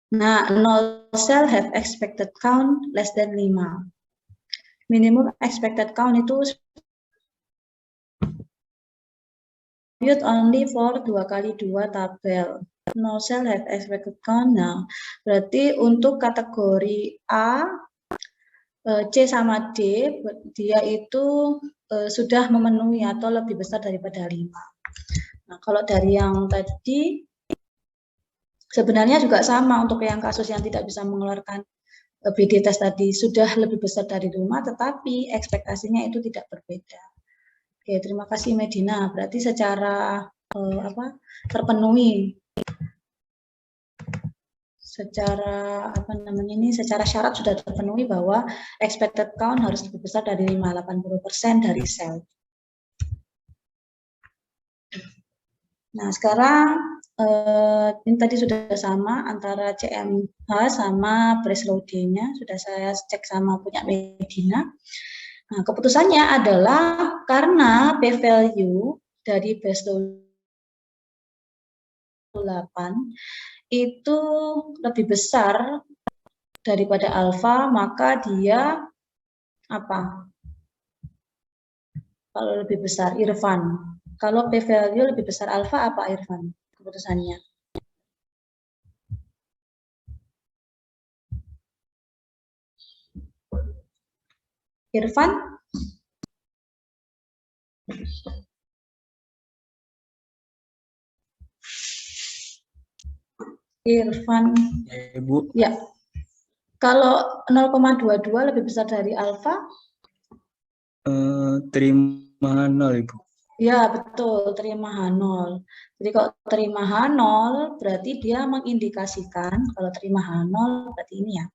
Speaker 1: Nah, 0 cell have expected count less than 5. Minimum expected count itu only for 2x2 tabel. 0 cell have expected count. Nah, berarti untuk kategori A, C sama D, dia itu sudah memenuhi atau lebih besar daripada 5. Nah, kalau dari yang tadi, sebenarnya juga sama untuk yang kasus yang tidak bisa mengeluarkan BD test tadi sudah lebih besar dari 5, tetapi ekspektasinya itu tidak berbeda. Oke, terima kasih Medina. Berarti secara terpenuhi, secara secara syarat sudah terpenuhi bahwa expected count harus lebih besar dari 80% dari sel. Nah, sekarang ini tadi sudah sama antara CMH sama Breslow D-nya, sudah saya cek sama punya Medina. Nah, keputusannya adalah karena p-value dari Breslow 8 itu lebih besar daripada alfa, maka dia apa? Kalau lebih besar, Irfan. Kalau p-value lebih besar alfa, apa Irfan keputusannya? Irfan? Irfan.
Speaker 6: Ya, Ibu.
Speaker 1: Ya. Kalau 0,22 lebih besar dari alfa?
Speaker 6: Terima 0, Ibu.
Speaker 1: Ya, betul, terima H0. Jadi kalau terima H0 berarti dia mengindikasikan, kalau terima H0 berarti ini ya.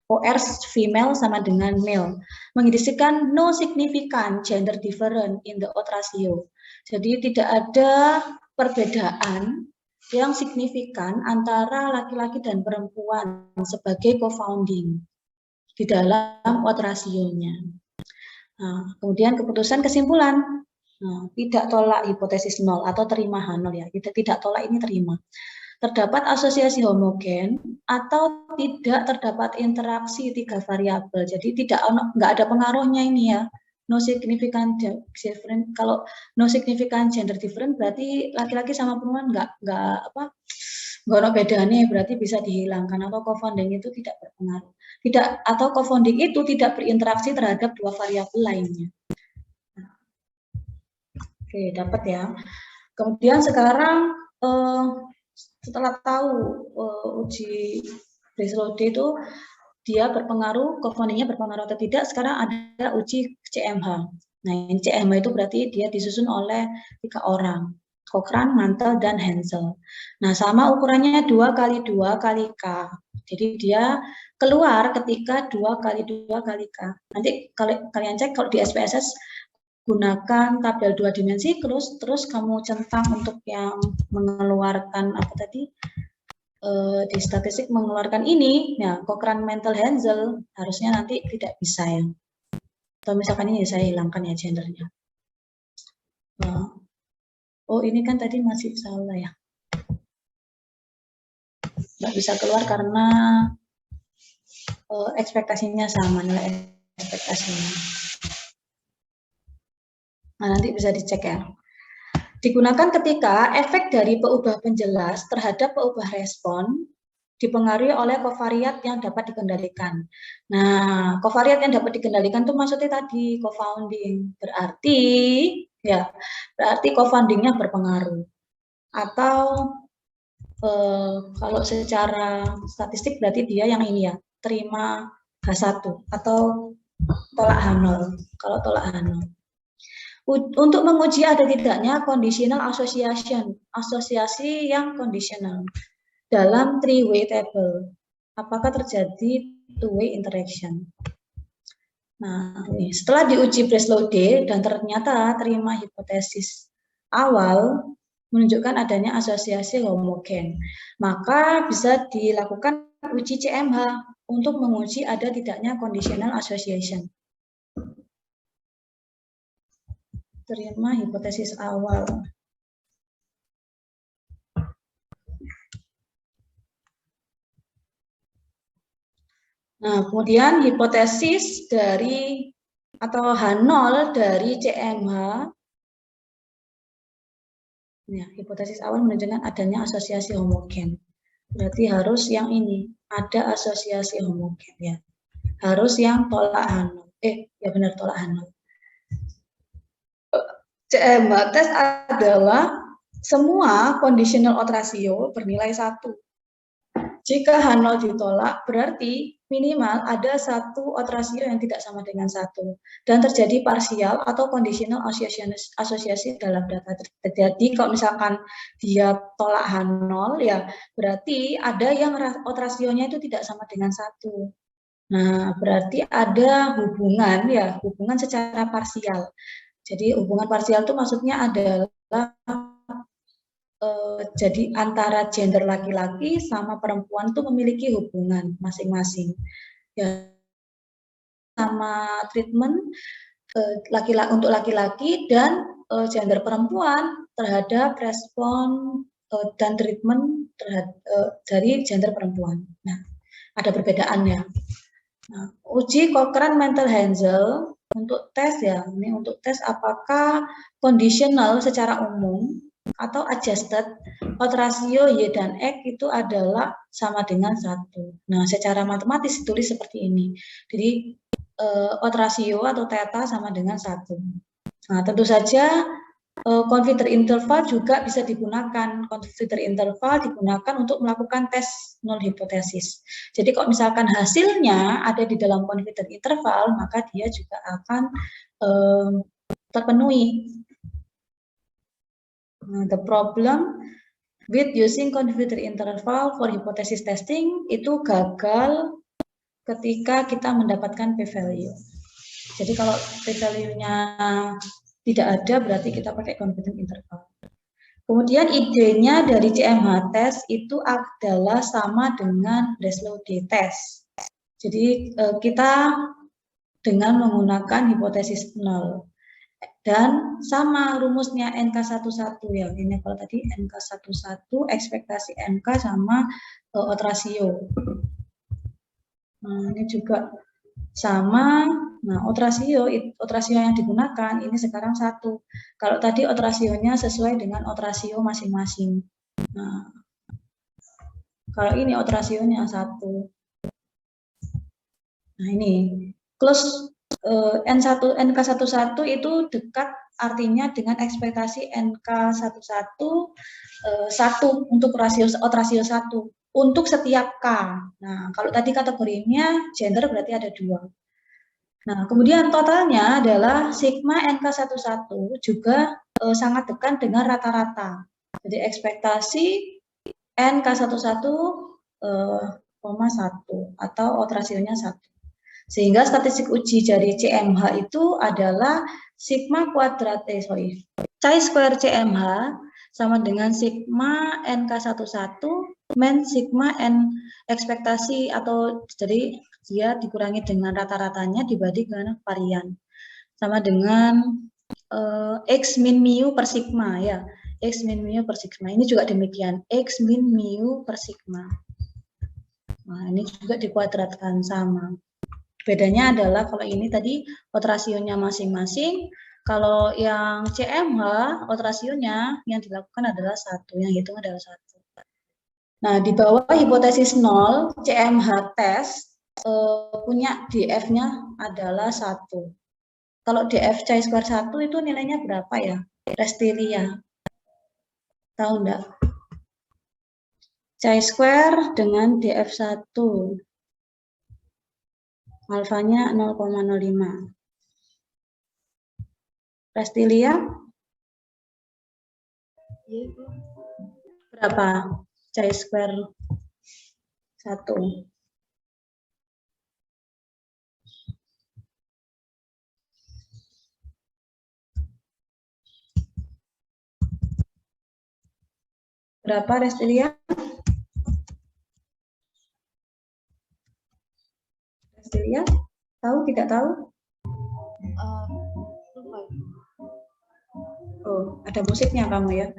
Speaker 1: OR female sama dengan male. Mengindikasikan no significant gender difference in the odd ratio. Jadi tidak ada perbedaan yang signifikan antara laki-laki dan perempuan sebagai co-founding di dalam odd ratio-nya. Nah, kemudian keputusan kesimpulan. Nah, tidak tolak hipotesis nol atau terima H0 ya. Tidak tolak ini terima. Terdapat asosiasi homogen atau tidak terdapat interaksi tiga variabel. Jadi nggak ada pengaruhnya ini ya. No significant difference. Kalau no significant gender difference berarti laki-laki sama perempuan nggak ada bedanya, berarti bisa dihilangkan atau co-founding itu tidak berpengaruh. Atau co-founding itu tidak berinteraksi terhadap dua variabel lainnya. Oke, dapat ya. Kemudian sekarang setelah tahu uji Breslow itu dia berpengaruh, co-foundingnya berpengaruh atau tidak, sekarang ada uji CMH. Nah, ini CMH itu berarti dia disusun oleh 3 orang, Cochrane, Mantel, dan Hensel. Nah, sama ukurannya 2 kali 2 kali K. Jadi dia keluar ketika 2 kali 2 kali K. Nanti kalian cek kalau di SPSS gunakan tabel 2 dimensi, terus kamu centang untuk yang mengeluarkan apa tadi di statistik mengeluarkan ini, ya Cochrane, Mantel, Hensel harusnya nanti tidak bisa ya. Atau misalkan ini saya hilangkan ya gendernya. Oh ini kan tadi masih salah ya. Nggak bisa keluar karena ekspektasinya sama, nilai ekspektasinya. Nah, nanti bisa dicek ya. Digunakan ketika efek dari peubah penjelas terhadap peubah respon dipengaruhi oleh kovariat yang dapat dikendalikan. Nah, kovariat yang dapat dikendalikan itu maksudnya tadi co-founding. Berarti co-foundingnya berpengaruh. Atau kalau secara statistik berarti dia yang ini ya, terima H1 atau tolak H0. Kalau tolak H0. Untuk menguji ada tidaknya conditional association, asosiasi yang conditional dalam three-way table. Apakah terjadi two-way interaction? Nah, ini setelah diuji Breslow D dan ternyata terima hipotesis awal menunjukkan adanya asosiasi homogen, maka bisa dilakukan uji CMH untuk menguji ada tidaknya conditional association. Terima hipotesis awal. Nah, kemudian hipotesis dari atau H0 dari CMH. Ya, hipotesis awal menunjukkan adanya asosiasi homogen. Berarti harus yang ini, ada asosiasi homogen ya. Harus yang tolak H0. Ya benar tolak H0. CMH test adalah semua conditional odd ratio bernilai 1. Jika H0 ditolak, berarti minimal ada satu odd ratio yang tidak sama dengan 1. Dan terjadi parsial atau conditional asosiasi dalam data. Jadi kalau misalkan dia tolak H0, ya berarti ada yang odd ratio-nya itu tidak sama dengan 1. Nah, berarti ada hubungan secara parsial. Jadi hubungan parsial itu maksudnya adalah jadi antara gender laki-laki sama perempuan itu memiliki hubungan masing-masing. Ya, sama treatment untuk laki-laki dan gender perempuan terhadap respon dan treatment dari gender perempuan. Nah, ada perbedaannya. Nah, uji Cochrane, Mantel, Hensel untuk tes ya, ini untuk tes apakah conditional secara umum atau adjusted odd ratio Y dan X itu adalah sama dengan 1. Nah, secara matematis ditulis seperti ini. Jadi odd ratio atau theta sama dengan 1. Nah, tentu saja confidence interval juga bisa digunakan. Confidence interval digunakan untuk melakukan tes null hipotesis. Jadi kalau misalkan hasilnya ada di dalam confidence interval, maka dia juga akan terpenuhi. The problem with using confidence interval for hypothesis testing itu gagal ketika kita mendapatkan p-value. Jadi kalau p-value-nya tidak ada, berarti kita pakai confidence interval. Kemudian idenya dari CMH test itu adalah sama dengan Breslow d-test. Jadi kita dengan menggunakan hipotesis nol. Dan sama rumusnya NK11 ya. Ini kalau tadi NK11 ekspektasi NK sama odds ratio. Nah, ini juga sama. Nah, odds ratio yang digunakan ini sekarang 1. Kalau tadi odds ratio-nya sesuai dengan odds ratio masing-masing. Nah, kalau ini odds ratio-nya 1. Nah, ini close NK11 itu dekat artinya dengan ekspektasi NK11 1 untuk odds ratio 1 untuk setiap K. Nah, kalau tadi kategorinya gender berarti ada 2. Nah, kemudian totalnya adalah sigma NK11 juga sangat dekat dengan rata-rata. Jadi ekspektasi NK11, 1 atau odds ratio-nya 1. Sehingga statistik uji dari CMH itu adalah sigma kuadrat chi-square CMH sama dengan sigma NK11 men sigma N ekspektasi, atau jadi dia dikurangi dengan rata-ratanya dibagi dengan varian sama dengan X min mu per sigma ya. X min mu per sigma ini juga demikian, X min mu per sigma. Nah, ini juga dikuadratkan sama. Bedanya adalah kalau ini tadi odds ratio-nya masing-masing, kalau yang CMH odds ratio-nya yang dilakukan adalah 1, yang hitung adalah 1. Nah, di bawah hipotesis 0, CMH test punya DF-nya adalah 1. Kalau DF chi-square 1 itu nilainya berapa ya? Restilia. Tahu enggak? Chi-square dengan DF1. Alfanya 0,05. Restilia? Berapa? Chi-square 1. Berapa Restilia? Restilia? Tahu, tidak tahu? Oh, ada musiknya kamu ya.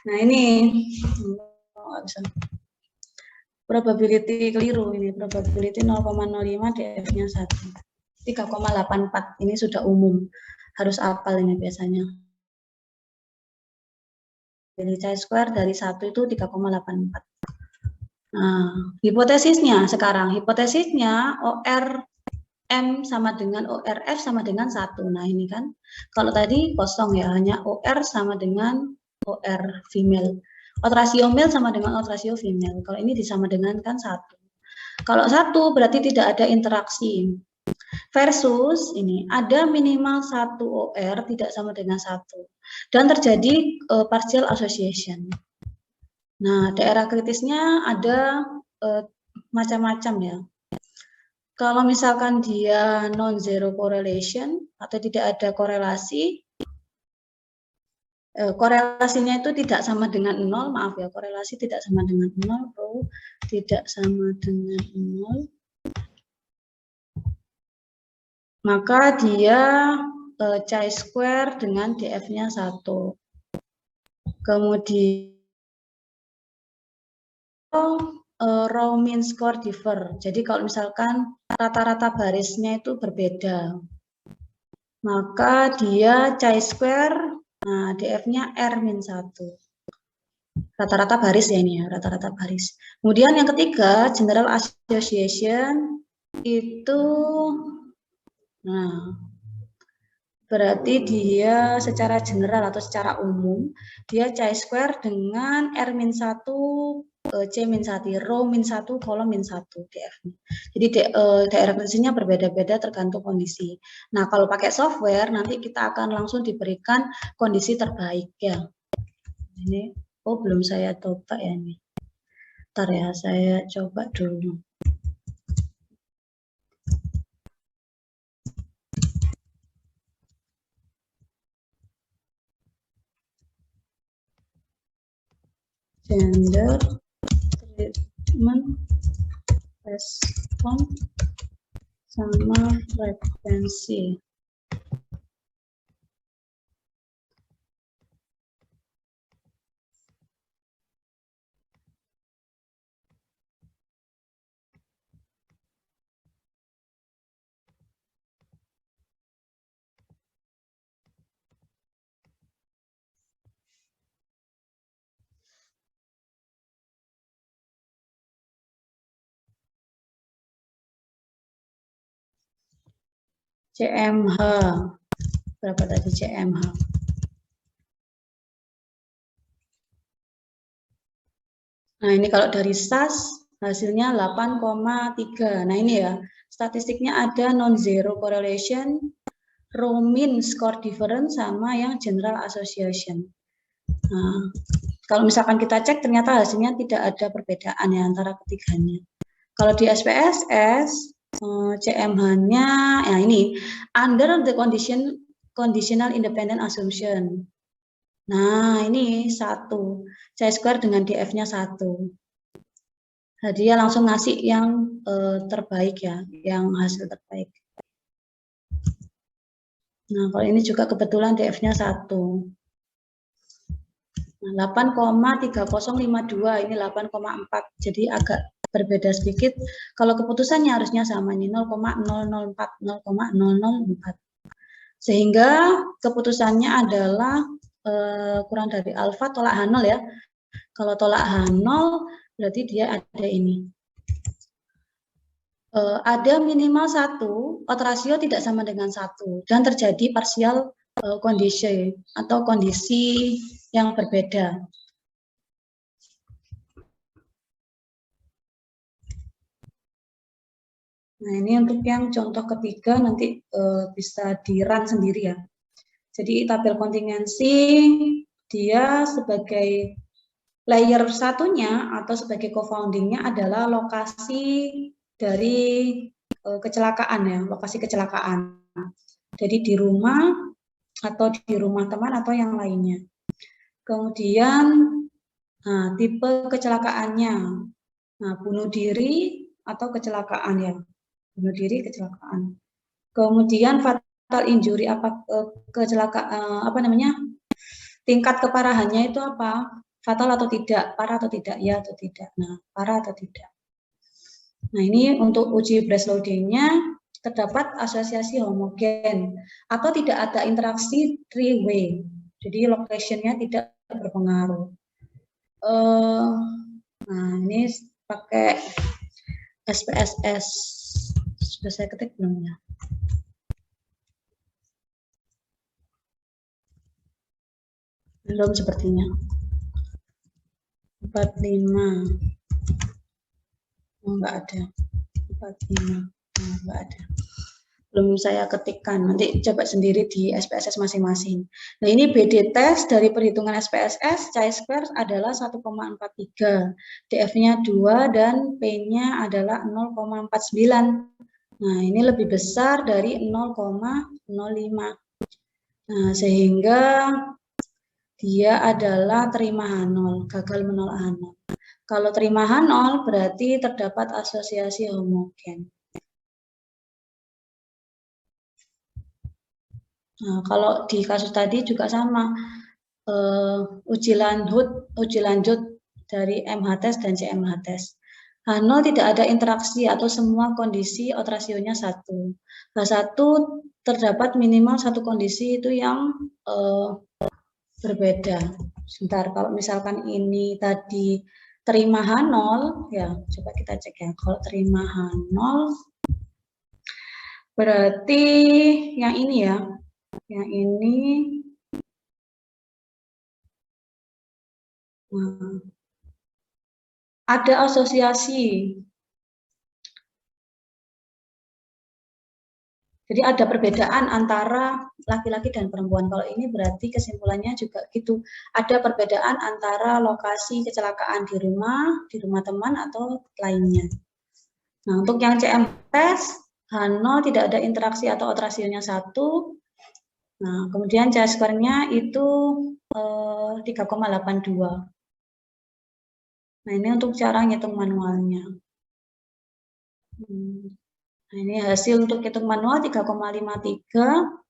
Speaker 1: Nah, ini probability keliru ini. Probability 0,05 DF-nya 1. 3,84. Ini sudah umum. Harus hafal ini biasanya. Jadi chi-square dari 1 itu 3,84. Nah, hipotesisnya sekarang. Hipotesisnya OR M sama dengan ORF sama dengan 1. Nah, ini kan. Kalau tadi kosong ya, hanya OR sama dengan OR female. Odds ratio male sama dengan odds ratio female. Kalau ini disama dengan kan 1. Kalau 1 berarti tidak ada interaksi. Versus ini ada minimal 1 OR tidak sama dengan 1. Dan terjadi partial association. Nah, daerah kritisnya ada macam-macam ya. Kalau misalkan dia non-zero correlation atau tidak ada korelasi, korelasinya itu tidak sama dengan 0, maaf ya, korelasi tidak sama dengan 0, rho tidak sama dengan 0, maka dia chi-square dengan DF-nya 1. Kemudian row mean score differ. Jadi kalau misalkan rata-rata barisnya itu berbeda, maka dia chi-square, nah DF-nya R-1. Rata-rata baris ya ini ya, rata-rata baris. Kemudian yang ketiga, general association itu, nah berarti dia secara general atau secara umum, dia chi-square dengan R-1, C-1, row -1, kolom -1 DF-nya. Jadi daerah kritisnya berbeda-beda tergantung kondisi. Nah, kalau pakai software nanti kita akan langsung diberikan kondisi terbaik ya. Ini, oh belum saya coba ya ini. Ntar ya, saya coba dulu. gender, treatment, respon, sama frekuensi. CMH, berapa tadi CMH? Nah ini kalau dari SAS hasilnya 8,3. Nah ini ya, statistiknya ada non-zero correlation, row mean score difference, sama yang general association. Nah, kalau misalkan kita cek ternyata hasilnya tidak ada perbedaan ya antara ketiganya. Kalau di SPSS, CMH-nya, ya ini, under the conditional independent assumption. Nah, ini 1. Chi-square dengan DF-nya 1. Nah, dia langsung ngasih yang terbaik ya, yang hasil terbaik. Nah, kalau ini juga kebetulan DF-nya 1. Nah, 8,3052, ini 8,4. Jadi agak berbeda sedikit. Kalau keputusannya harusnya sama, ini 0,004, 0,004. Sehingga keputusannya adalah kurang dari alfa tolak H0 ya. Kalau tolak H0 berarti dia ada ini. Ada minimal 1, odd ratio tidak sama dengan 1, dan terjadi partial kondisi atau kondisi yang berbeda. Nah ini untuk yang contoh ketiga nanti bisa di-run sendiri ya. Jadi tabel kontingensi dia sebagai layer satunya atau sebagai co-foundingnya adalah lokasi dari kecelakaan ya, lokasi kecelakaan. Jadi di rumah atau di rumah teman atau yang lainnya. Kemudian tipe kecelakaannya, nah bunuh diri atau kecelakaan ya, bunuh diri kecelakaan. Kemudian fatal injury kecelakaan tingkat keparahannya itu apa? Fatal atau tidak, parah atau tidak, ya atau tidak. Nah, parah atau tidak. Nah, ini untuk uji Breslow loading-nya terdapat asosiasi homogen atau tidak ada interaksi three-way. Jadi location-nya tidak berpengaruh. Nah, ini pakai SPSS. Sudah saya ketik belum ya? Belum sepertinya. 45. Oh, enggak ada. 45. Oh, enggak ada. Belum saya ketikkan. Nanti coba sendiri di SPSS masing-masing. Nah, ini BD test dari perhitungan SPSS, chi-square adalah 1,43. DF-nya 2 dan P-nya adalah 0,49. Nah, ini lebih besar dari 0,05. Nah, sehingga dia adalah terima H0, gagal menolak H0. Kalau terima H0 berarti terdapat asosiasi homogen. Nah, kalau di kasus tadi juga sama, uji lanjut dari MH test dan CMH test. H0 tidak ada interaksi atau semua kondisi odd ratio-nya 1. H1 terdapat minimal 1 kondisi itu yang berbeda. Sebentar, kalau misalkan ini tadi terima H0, ya coba kita cek ya. Kalau terima H0, berarti yang ini ya, yang ini ada asosiasi. Jadi ada perbedaan antara laki-laki dan perempuan. Kalau ini berarti kesimpulannya juga gitu. Ada perbedaan antara lokasi kecelakaan di rumah teman atau lainnya. Nah, untuk yang CM test, H0 tidak ada interaksi atau odd ratio-nya 1. Nah, kemudian chi-square-nya itu 3,82. Nah, ini untuk cara ngitung manualnya. Nah, ini hasil untuk hitung manual 3,53.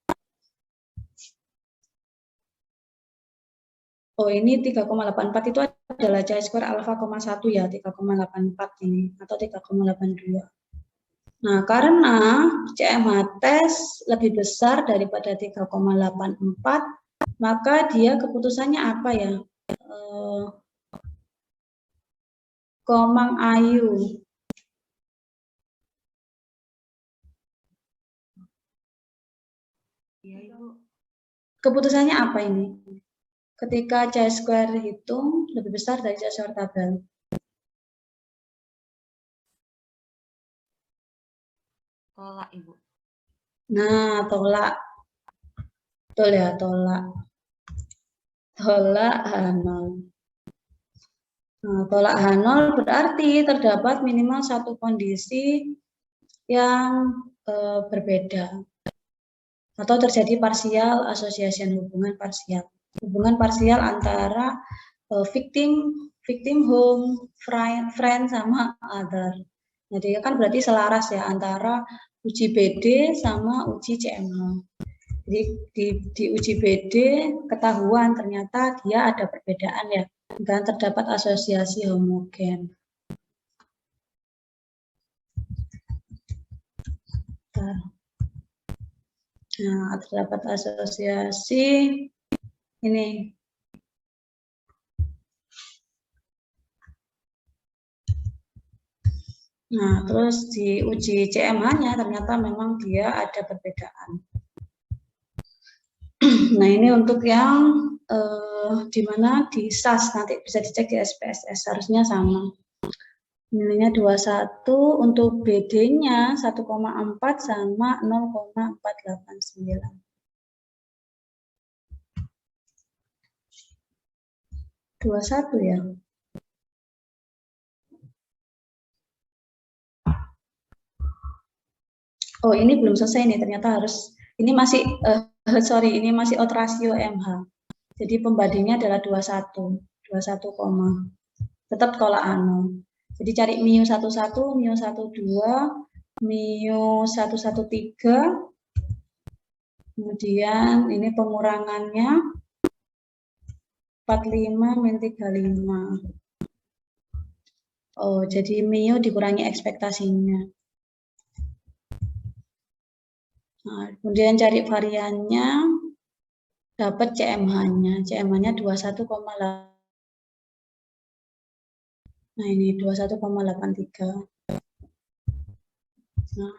Speaker 1: Oh, ini 3,84 itu adalah chi-square alfa, 1 ya, 3,84 ini, atau 3,82. Nah, karena CMH tes lebih besar daripada 3,84, maka dia keputusannya apa ya? Komang Ayu. Keputusannya apa ini? Ketika chi-square hitung lebih besar dari chi-square tabel.
Speaker 7: Tolak, Ibu.
Speaker 1: Nah, tolak. Betul ya, tolak. Tolak H0. Nah, tolak H0 berarti terdapat minimal satu kondisi yang berbeda. Atau terjadi partial association, hubungan parsial. Hubungan parsial antara victim home, friend sama other. Jadi kan berarti selaras ya antara uji BD sama uji CMH. Jadi di uji BD ketahuan ternyata dia ada perbedaan ya, dan terdapat asosiasi homogen. Nah, terdapat asosiasi ini. Nah, terus di uji CMH-nya ternyata memang dia ada perbedaan. Nah, ini untuk yang di mana di SAS, nanti bisa dicek di SPSS, harusnya sama. Nilainya 21, untuk BD-nya 1,4 sama 0,489. Dua satu ya. Oh, ini belum selesai nih, ternyata harus, ini masih, ini masih out rasio MH. Jadi pembandingnya adalah 21, tetap tolak anu. Jadi cari mu 11, mu 12, mu 113, kemudian ini pengurangannya 45 min 35. Oh, jadi mu dikurangi ekspektasinya. Nah, kemudian cari variannya, dapat CMH-nya. CMH-nya 21,8. Nah, ini 21,83. Nah,